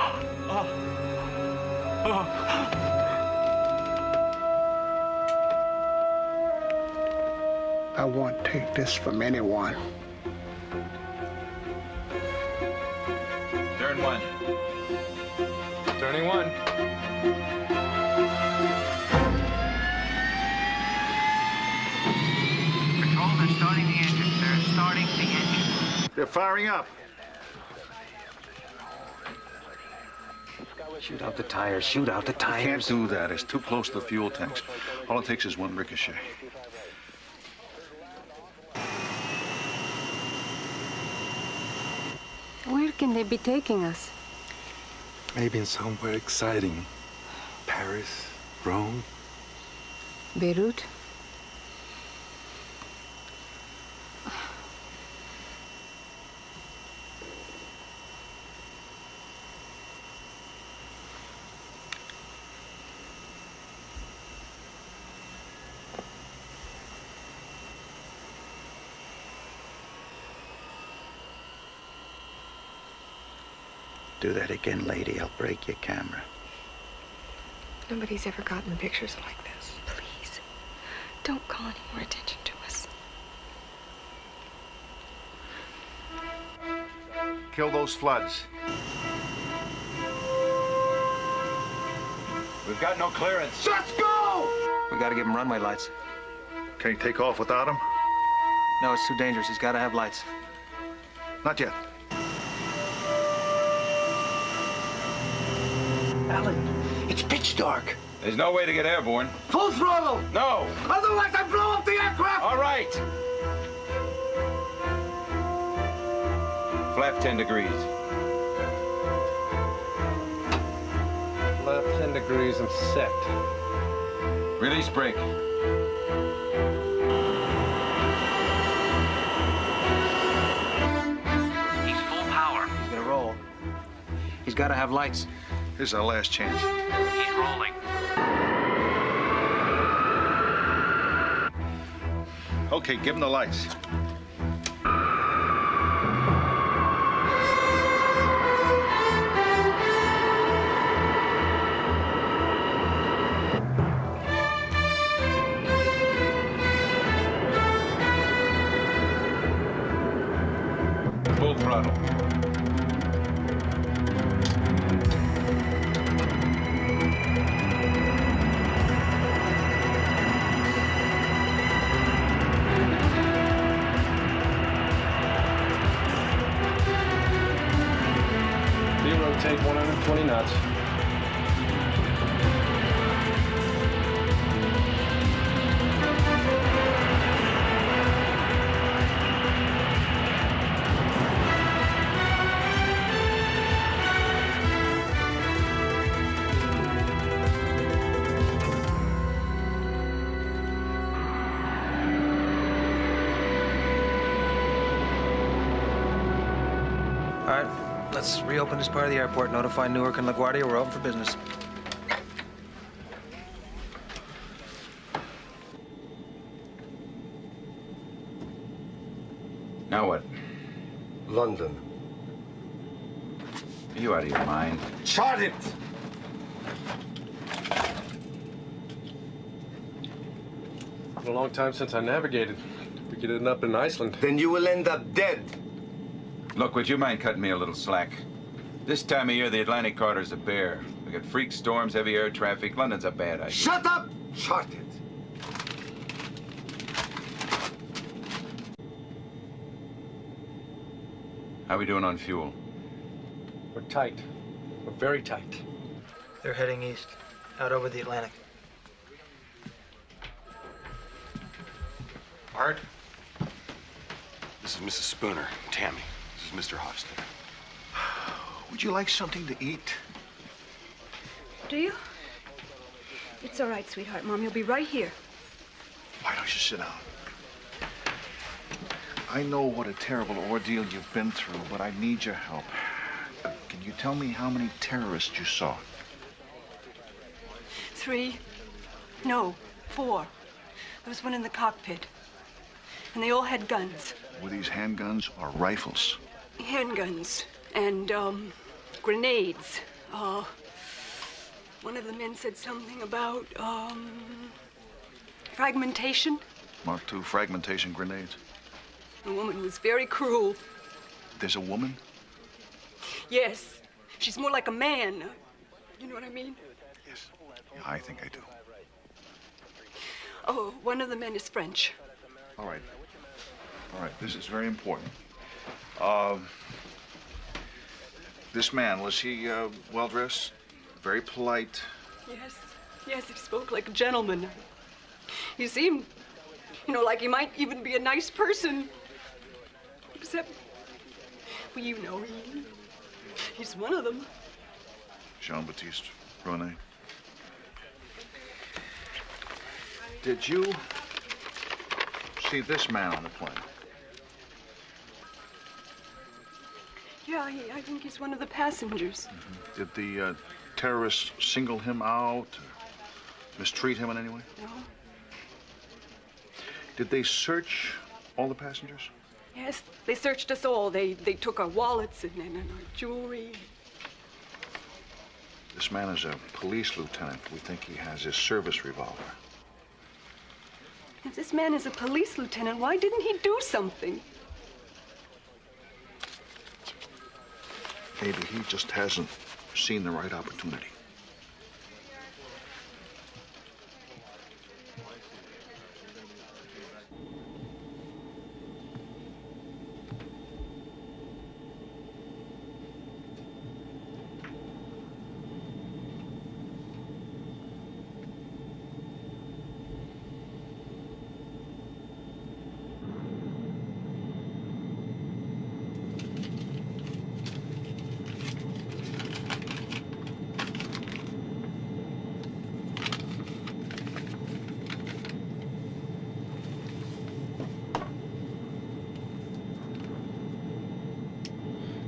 I won't take this from anyone. Turn 1. Turning 1. Control, they're starting the engines. They're starting the engines. They're firing up. Shoot out the tires. Shoot out the You tires. can't do that. It's too close to the fuel tanks. All it takes is one ricochet. Where can they be taking us? Maybe in somewhere exciting. Paris, Rome. Beirut? Do that again, lady. I'll break your camera. Nobody's ever gotten pictures like this. Please, don't call any more attention to us. Kill those floods. We've got no clearance. Let's go! We gotta give him runway lights. Can you take off without him? No, it's too dangerous. He's gotta have lights. Not yet. Alan, it's pitch dark. There's no way to get airborne. Full throttle! No! Otherwise I blow up the aircraft! All right! Flap 10 degrees. Flap 10 degrees and set. Release brake. He's full power. He's gonna roll. He's gotta have lights. Here's our last chance. He's rolling. Okay, give him the lights. Full throttle. Rotate 120 knots. All right, let's reopen this part of the airport. Notify Newark and LaGuardia we're open for business. Now what? London. Are you out of your mind? Chart it! It's been a long time since I navigated. We could end up in Iceland. Then you will end up dead. Look, would you mind cutting me a little slack? This time of year, the Atlantic corridor's a bear. We got freak storms, heavy air traffic. London's a bad idea. Shut up! Chart it. How we doing on fuel? We're tight. We're very tight. They're heading east, out over the Atlantic. Art? This is Mrs. Spooner. Tammy. This is Mr. Hofstad. Would you like something to eat? Do you? It's all right, sweetheart. Mom, you'll be right here. Why don't you sit down? I know what a terrible ordeal you've been through, but I need your help. Can you tell me how many terrorists you saw? 3. No, 4. There was one in the cockpit. And they all had guns. Were these handguns or rifles? Handguns. And, grenades. One of the men said something about, fragmentation. Mark II fragmentation grenades. The woman was very cruel. There's a woman? Yes. She's more like a man. You know what I mean? Yes. Yeah, I think I do. Oh, one of the men is French. All right. All right, this is very important. This man, was he well-dressed? Very polite. Yes, yes, he spoke like a gentleman. He seemed, like he might even be a nice person. Except, well, he's one of them. Jean-Baptiste René. Did you see this man on the plane? Yeah, I think he's one of the passengers. Did the terrorists single him out, or mistreat him in any way? No. Did they search all the passengers? Yes, they searched us all. They took our wallets and our jewelry. This man is a police lieutenant. We think he has his service revolver. If this man is a police lieutenant, why didn't he do something? Maybe he just hasn't seen the right opportunity.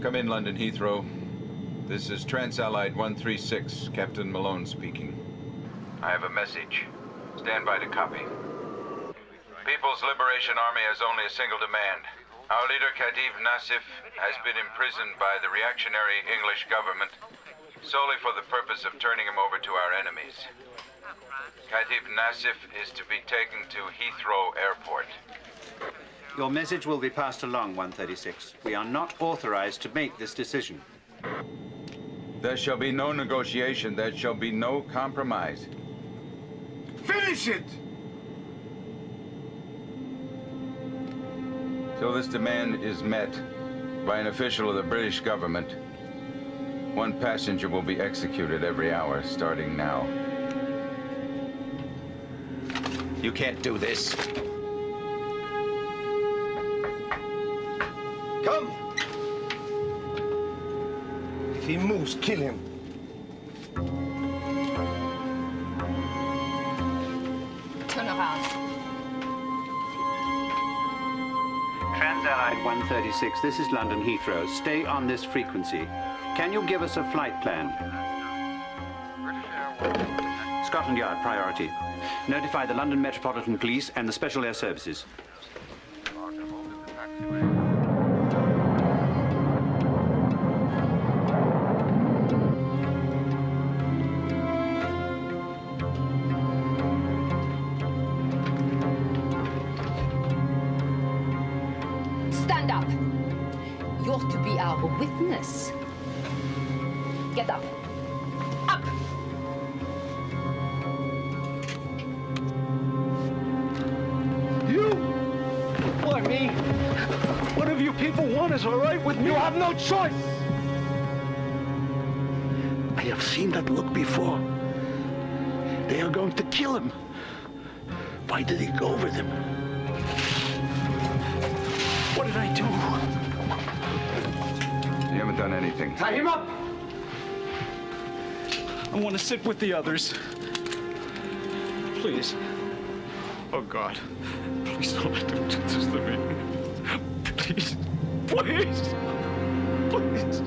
Come in, London Heathrow. This is Trans-Allied 136, Captain Malone speaking. I have a message. Stand by to copy. People's Liberation Army has only a single demand. Our leader, Khatif Nassif, has been imprisoned by the reactionary English government solely for the purpose of turning him over to our enemies. Khatif Nassif is to be taken to Heathrow Airport. Your message will be passed along, 136. We are not authorized to make this decision. There shall be no negotiation. There shall be no compromise. Finish it! Till this demand is met by an official of the British government, one passenger will be executed every hour, starting now. You can't do this. Come! If he moves, kill him. Turn around. Trans-Allied 136, this is London Heathrow. Stay on this frequency. Can you give us a flight plan? Scotland Yard, priority. Notify the London Metropolitan Police and the Special Air Services. Stand up. You're to be our witness. Get up. Up! You? Why, me? Whatever you people want is all right with me. You have no choice! I have seen that look before. They are going to kill him. Why did he go over them? What did I do? You haven't done anything. Tie him up! I want to sit with the others. Please. Oh, God. Please don't let them do this to me. Please. Please. Please.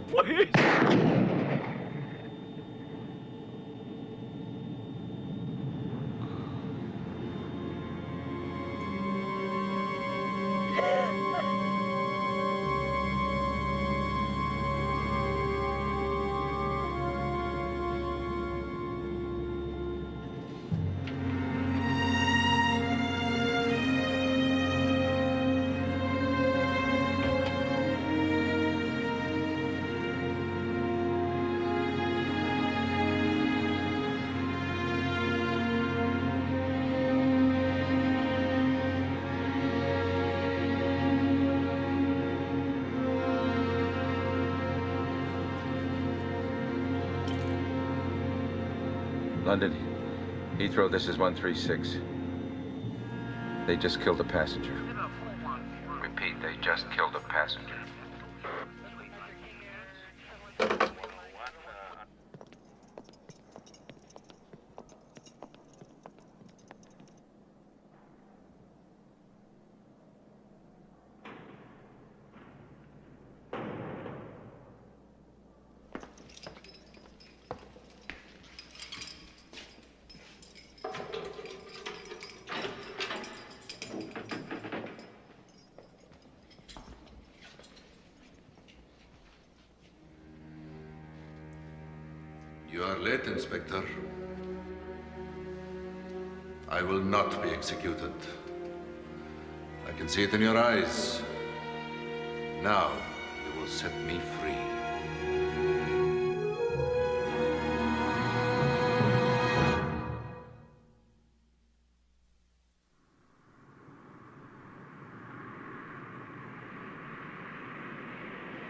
Please. London, Heathrow, this is 136. They just killed a passenger. Repeat, they just killed a passenger. You are late, Inspector. I will not be executed. I can see it in your eyes. Now, you will set me free.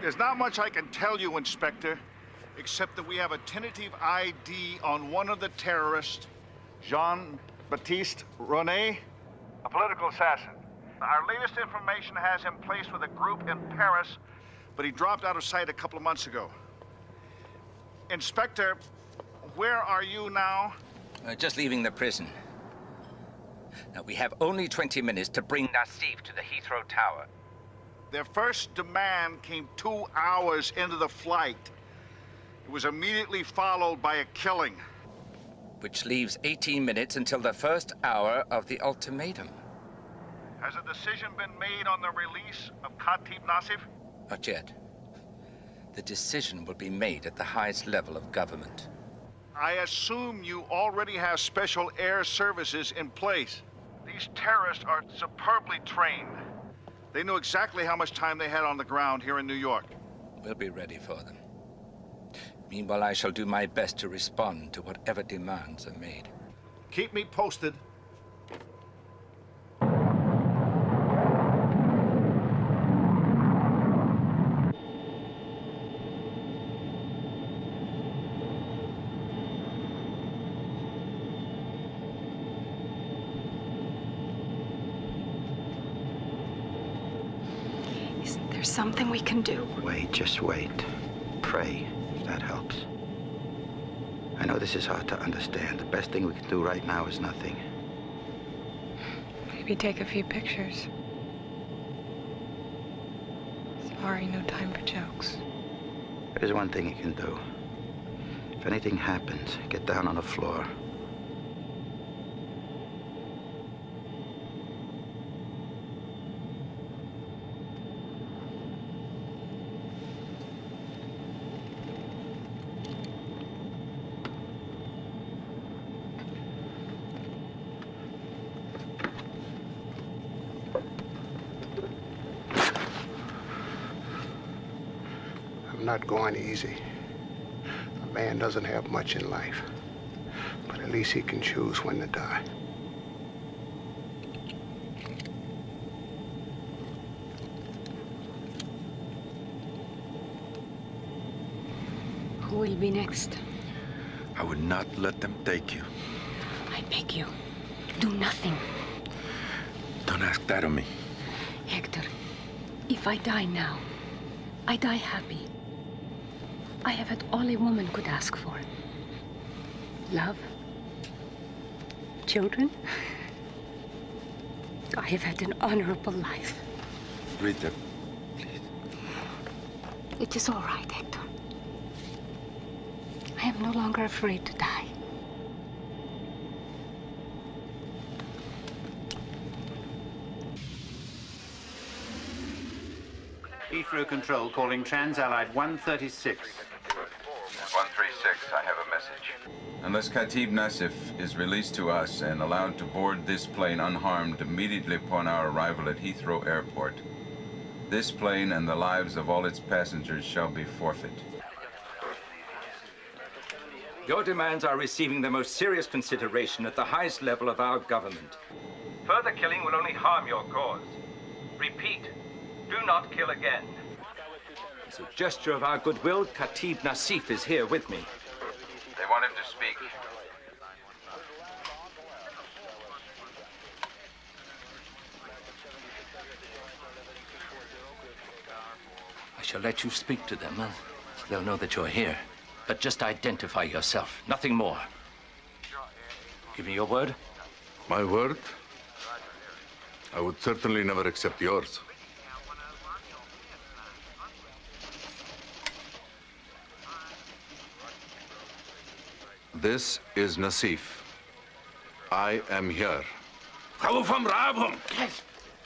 There's not much I can tell you, Inspector, except that we have a tentative ID on one of the terrorists, Jean-Baptiste René, a political assassin. Our latest information has him placed with a group in Paris, but he dropped out of sight a couple of months ago. Inspector, where are you now? Just leaving the prison. Now, we have only 20 minutes to bring Nassif to the Heathrow Tower. Their first demand came 2 hours into the flight. It was immediately followed by a killing. Which leaves 18 minutes until the first hour of the ultimatum. Has a decision been made on the release of Khatib Nassif? Not yet. The decision will be made at the highest level of government. I assume you already have special air services in place. These terrorists are superbly trained. They knew exactly how much time they had on the ground here in New York. We'll be ready for them. Meanwhile, I shall do my best to respond to whatever demands are made. Keep me posted. Isn't there something we can do? Wait, just wait. Pray, if that helps. I know this is hard to understand. The best thing we can do right now is nothing. Maybe take a few pictures. Sorry, no time for jokes. There's one thing you can do. If anything happens, get down on the floor. I'm not going easy. A man doesn't have much in life, but at least he can choose when to die. Who will be next? I would not let them take you. I beg you, do nothing. Don't ask that of me. Hector, if I die now, I die happy. I have had all a woman could ask for. Love. Children. I have had an honorable life. Rita, It is all right, Hector. I am no longer afraid to die. Heathrow Control calling Trans-Allied 136. 136, I have a message. Unless Khatib Nassif is released to us and allowed to board this plane unharmed immediately upon our arrival at Heathrow Airport, this plane and the lives of all its passengers shall be forfeit. Your demands are receiving the most serious consideration at the highest level of our government. Further killing will only harm your cause. Repeat, do not kill again. As a gesture of our goodwill, Khatib Nassif is here with me. They want him to speak. shall let you speak to them. They'll know that you're here. But just identify yourself, nothing more. Give me your word. My word? I would certainly never accept yours. This is Nassif. I am here.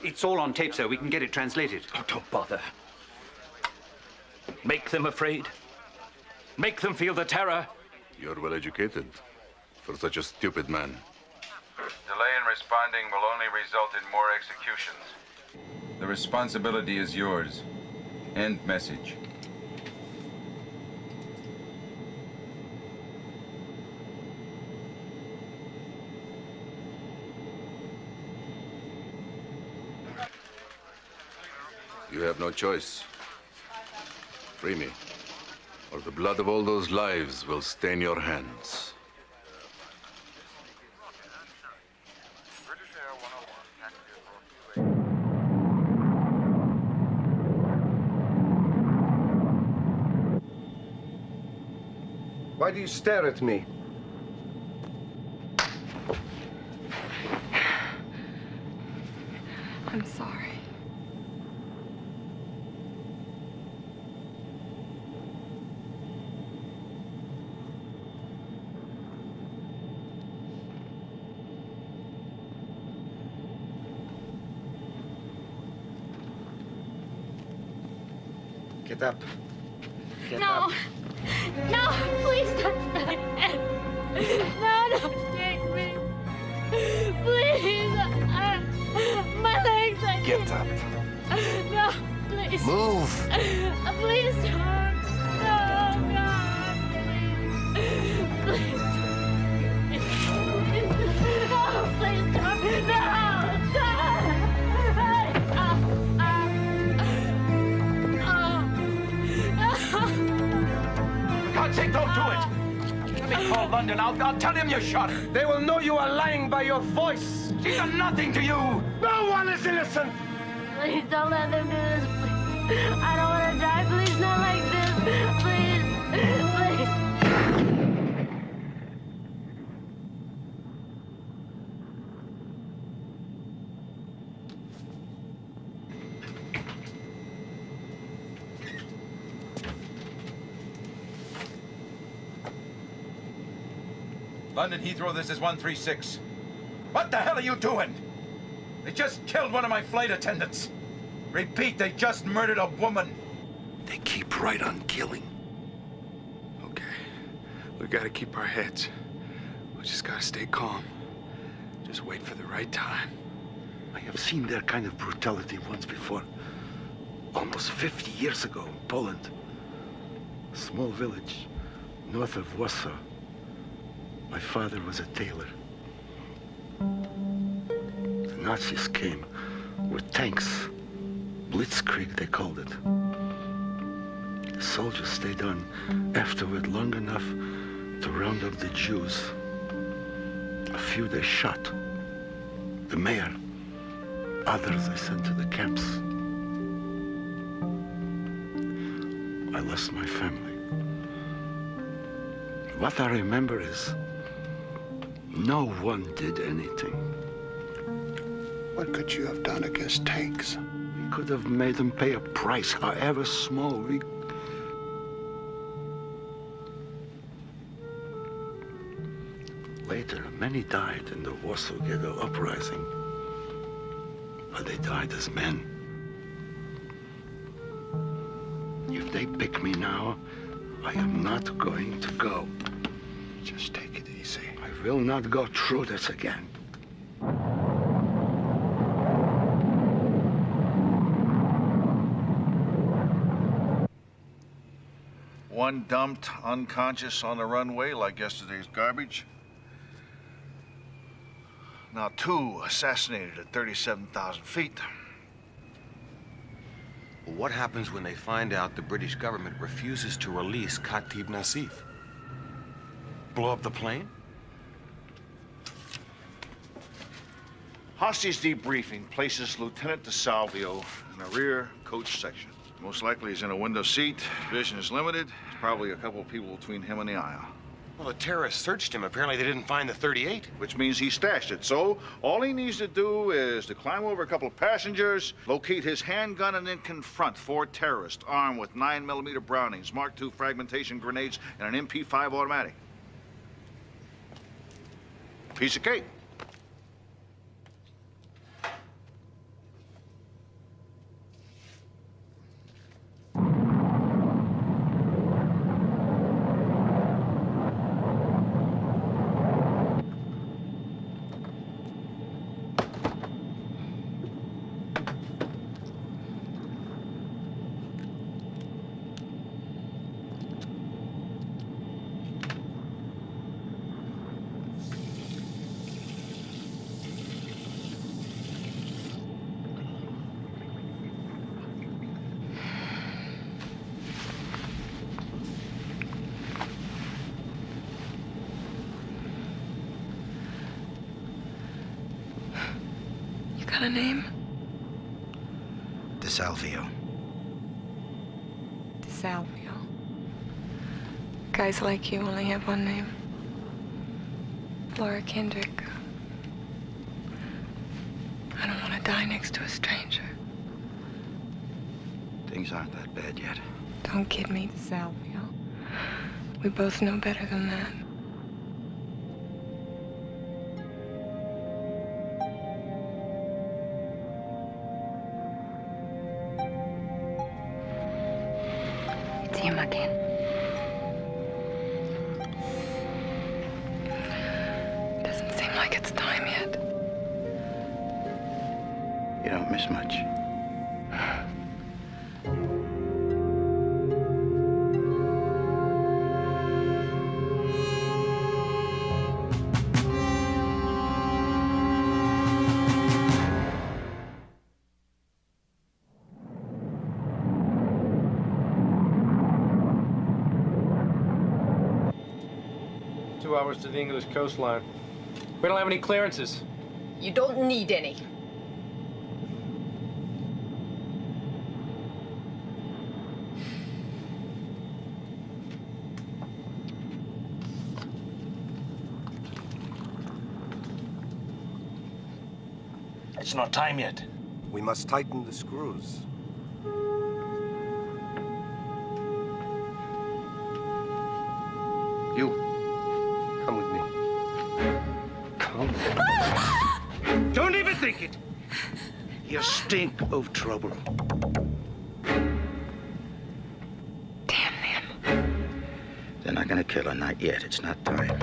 It's all on tape, sir. We can get it translated. Oh, don't bother. Make them afraid. Make them feel the terror. You're well educated for such a stupid man. Delay in responding will only result in more executions. The responsibility is yours. End message. You have no choice. Free me, or the blood of all those lives will stain your hands. Why do you stare at me? I'm sorry. Get up. Get No. up. No, please don't. No, don't take me. Please. My legs are... Get up. No, please. Move. Please don't. No, God, please. Please. No, please don't. No, God. God's sake, don't do it! Let me call London. I'll tell him you shot her. They will know you are lying by your voice. She's done nothing to you. No one is innocent. Please don't let them do this, please. I don't want to die. Please, not like this. Please. Please. London Heathrow, this is 136. What the hell are you doing? They just killed one of my flight attendants. Repeat, they just murdered a woman. They keep right on killing. Okay. We gotta keep our heads. We just gotta stay calm. Just wait for the right time. I have seen their kind of brutality once before. Almost 50 years ago in Poland. A small village north of Warsaw. My father was a tailor. The Nazis came with tanks. Blitzkrieg, they called it. The soldiers stayed on afterward long enough to round up the Jews. A few they shot. The mayor. Others they sent to the camps. I lost my family. What I remember is no one did anything. What could you have done against tanks? We could have made them pay a price, however small. Later, many died in the Warsaw Ghetto uprising. But they died as men. If they pick me now, I am not going to go. Just take it easy. I will not go through this again. One dumped unconscious on the runway like yesterday's garbage. Now two assassinated at 37,000 feet. What happens when they find out the British government refuses to release Khatib Nassif? Blow up the plane? Hostage debriefing places Lieutenant DeSalvio in the rear coach section. Most likely he's in a window seat. Vision is limited. There's probably a couple of people between him and the aisle. Well, the terrorists searched him. Apparently they didn't find the .38. Which means he stashed it. So all he needs to do is to climb over a couple of passengers, locate his handgun, and then confront 4 terrorists armed with 9mm Brownings, Mark II fragmentation grenades, and an MP5 automatic. Piece of cake. Got a name? DeSalvio. DeSalvio. Guys like you only have one name. Laura Kendrick. I don't want to die next to a stranger. Things aren't that bad yet. Don't kid me, DeSalvio. We both know better than that. It's him again. Doesn't seem like it's time yet. You don't miss much. Hours to the English coastline. We don't have any clearances. You don't need any. It's not time yet. We must tighten the screws. You. Come with me. Come. Don't even think it. You stink of trouble. Damn them. They're not gonna kill her, not yet. It's not time.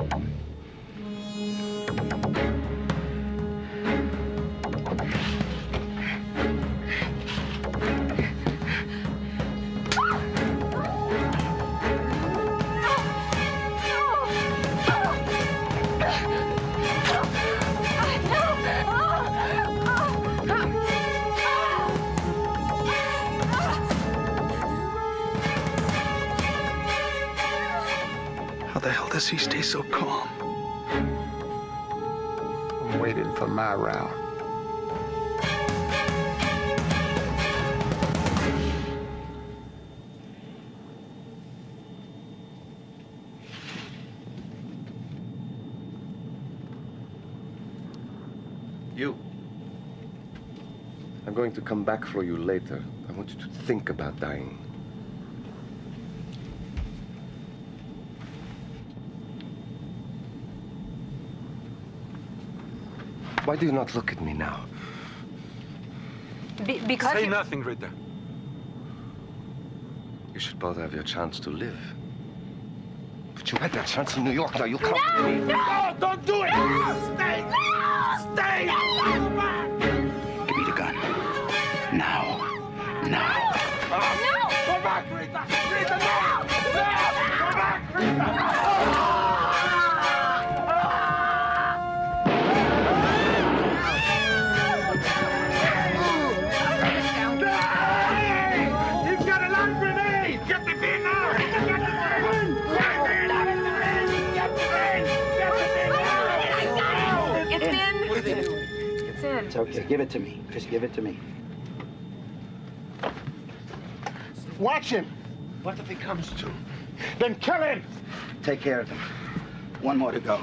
How the hell does he stay so calm? I'm waiting for my round. You. I'm going to come back for you later. I want you to think about dying. Why do you not look at me now? Because Say nothing, Ritter. You should both have your chance to live. But you had that chance in New York. Now you come to me. No, don't do it! No! Stay! No! Stay! No! Give me the gun. Now. Now. No! Go back, Rita! Rita, no! No! Go back, Rita! He's got a live grenade! Get the bin now! Get the bin! Get the bin! Get the bin! it's in. It's in. It's in. It's okay. Give it to me. Just give it to me. Watch him. What if he comes to? Then kill him. Take care of them. One more to go.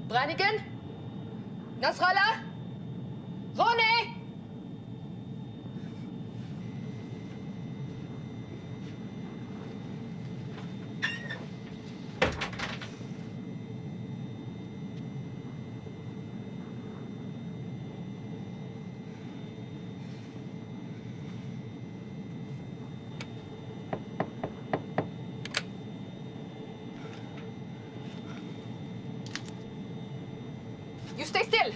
Brannigan? Nasrallah? Ronnie? You stay still!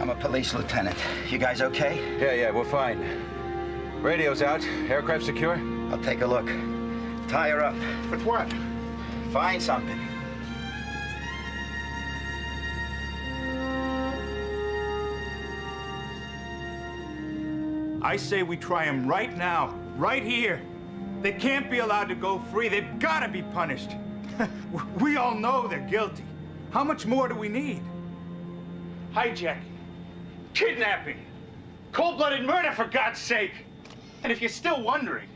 I'm a police lieutenant. You guys okay? Yeah, we're fine. Radio's out. Aircraft secure? I'll take a look. Tie her up. But what? Find something. I say we try them right now, right here. They can't be allowed to go free. They've got to be punished. We all know they're guilty. How much more do we need? Hijacking, kidnapping, cold-blooded murder, for God's sake. And if you're still wondering,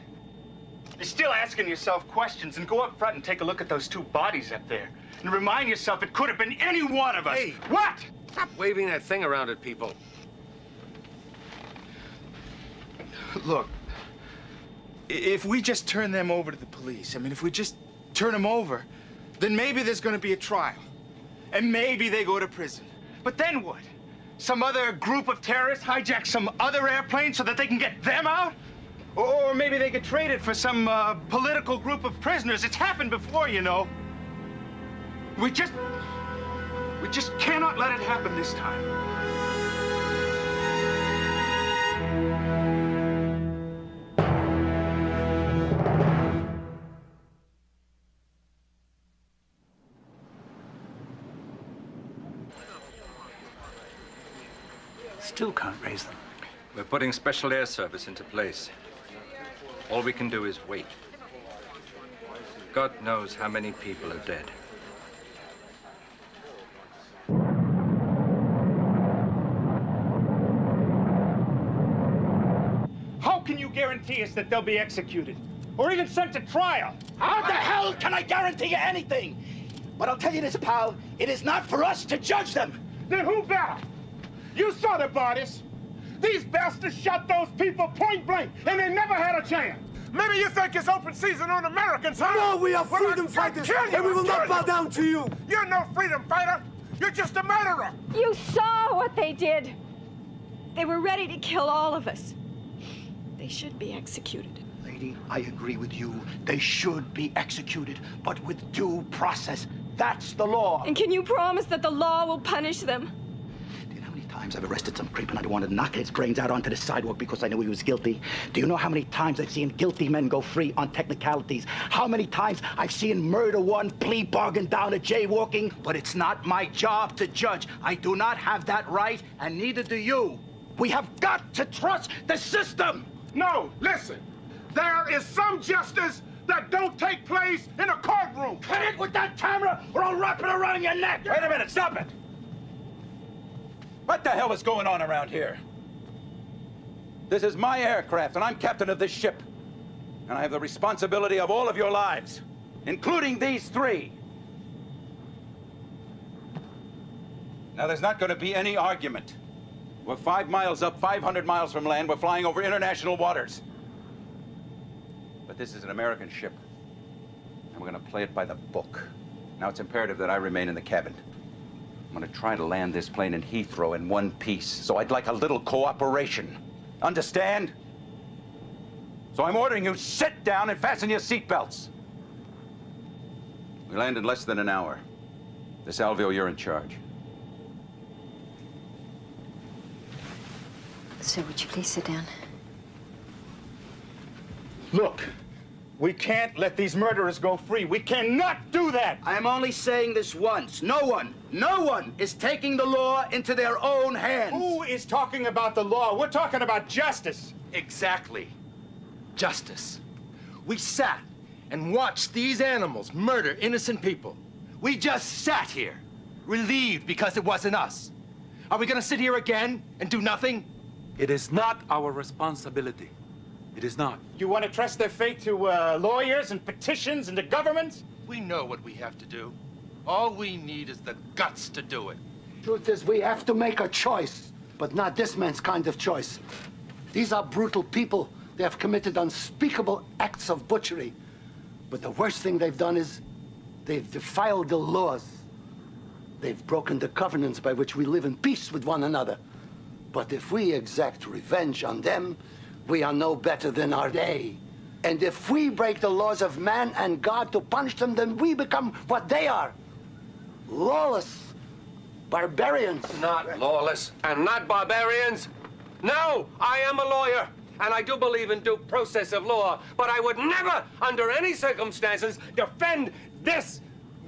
you're still asking yourself questions, and go up front and take a look at those two bodies up there. And remind yourself it could have been any one of us. Hey! What? Stop waving that thing around at people. Look, if we just turn them over to the police, I mean, if we just turn them over, then maybe there's going to be a trial. And maybe they go to prison. But then what? Some other group of terrorists hijack some other airplane so that they can get them out? Or maybe they get traded for some political group of prisoners. It's happened before, you know. We just cannot let it happen this time. Still can't raise them. We're putting special air service into place. All we can do is wait. God knows how many people are dead. How can you guarantee us that they'll be executed? Or even sent to trial? How the hell can I guarantee you anything? But I'll tell you this, pal. It is not for us to judge them. Then who better? You saw the bodies. These bastards shot those people point blank, and they never had a chance. Maybe you think it's open season on Americans, huh? No, we are freedom fighters, and we will not bow down to you. You're no freedom fighter. You're just a murderer. You saw what they did. They were ready to kill all of us. They should be executed. Lady, I agree with you. They should be executed, but with due process. That's the law. And can you promise that the law will punish them? Times I've arrested some creep and I wanted to knock his brains out onto the sidewalk because I knew he was guilty. Do you know how many times I've seen guilty men go free on technicalities? How many times I've seen murder one plea bargain down to jaywalking? But it's not my job to judge. I do not have that right, and neither do you. We have got to trust the system. No, listen. There is some justice that don't take place in a courtroom. Hit it with that camera or I'll wrap it around your neck. Wait a minute, stop it! What the hell is going on around here? This is my aircraft, and I'm captain of this ship. And I have the responsibility of all of your lives, including these three. Now, there's not going to be any argument. We're 5 miles up, 500 miles from land. We're flying over international waters. But this is an American ship. And we're going to play it by the book. Now, it's imperative that I remain in the cabin. I'm going to try to land this plane in Heathrow in one piece, so I'd like a little cooperation. Understand? So I'm ordering you, sit down and fasten your seatbelts. We land in less than an hour. DeSalvio, you're in charge. Sir, would you please sit down? Look, we can't let these murderers go free. We cannot do that. I am only saying this once. No one is taking the law into their own hands. Who is talking about the law? We're talking about justice. Exactly. Justice. We sat and watched these animals murder innocent people. We just sat here, relieved because it wasn't us. Are we gonna sit here again and do nothing? It is not our responsibility. It is not. You want to trust their fate to lawyers and petitions and the government? We know what we have to do. All we need is the guts to do it. Truth is, we have to make a choice, but not this man's kind of choice. These are brutal people. They have committed unspeakable acts of butchery. But the worst thing they've done is they've defiled the laws. They've broken the covenants by which we live in peace with one another. But if we exact revenge on them, we are no better than our day. And if we break the laws of man and God to punish them, then we become what they are. Lawless barbarians. Not lawless and not barbarians. No, I am a lawyer, and I do believe in due process of law, but I would never, under any circumstances, defend this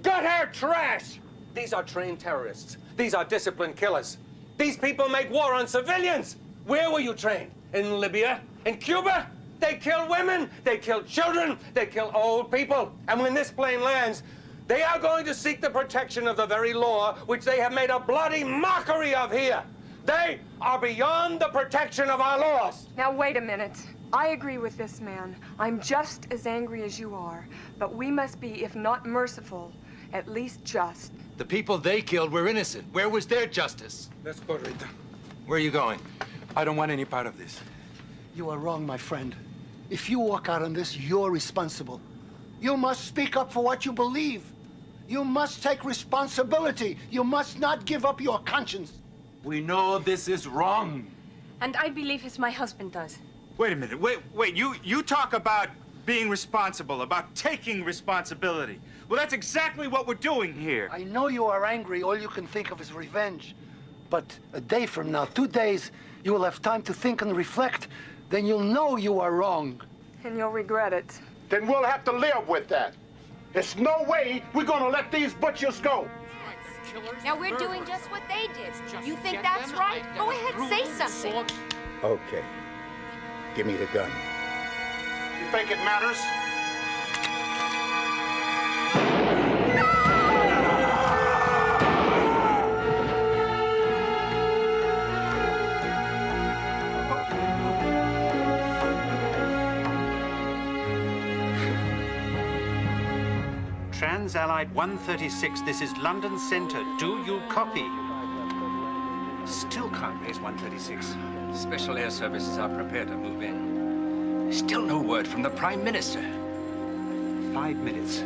gut-hair trash. These are trained terrorists. These are disciplined killers. These people make war on civilians. Where were you trained? In Libya? In Cuba? They kill women, they kill children, they kill old people. And when this plane lands, they are going to seek the protection of the very law which they have made a bloody mockery of here. They are beyond the protection of our laws. Now, wait a minute. I agree with this man. I'm just as angry as you are. But we must be, if not merciful, at least just. The people they killed were innocent. Where was their justice? Let's go, Rita. Where are you going? I don't want any part of this. You are wrong, my friend. If you walk out on this, you're responsible. You must speak up for what you believe. You must take responsibility. You must not give up your conscience. We know this is wrong. And I believe as my husband does. Wait a minute. Wait. You talk about being responsible, about taking responsibility. Well, that's exactly what we're doing here. I know you are angry. All you can think of is revenge. But a day from now, 2 days, you will have time to think and reflect. Then you'll know you are wrong. And you'll regret it. Then we'll have to live with that. There's no way we're gonna let these butchers go. Now we're doing just what they did. You think that's right? Go ahead, say something. Okay. Give me the gun. You think it matters? Trans-Allied 136, this is London Centre. Do you copy? Still can't raise 136. Special air services are prepared to move in. Still no word from the Prime Minister. 5 minutes.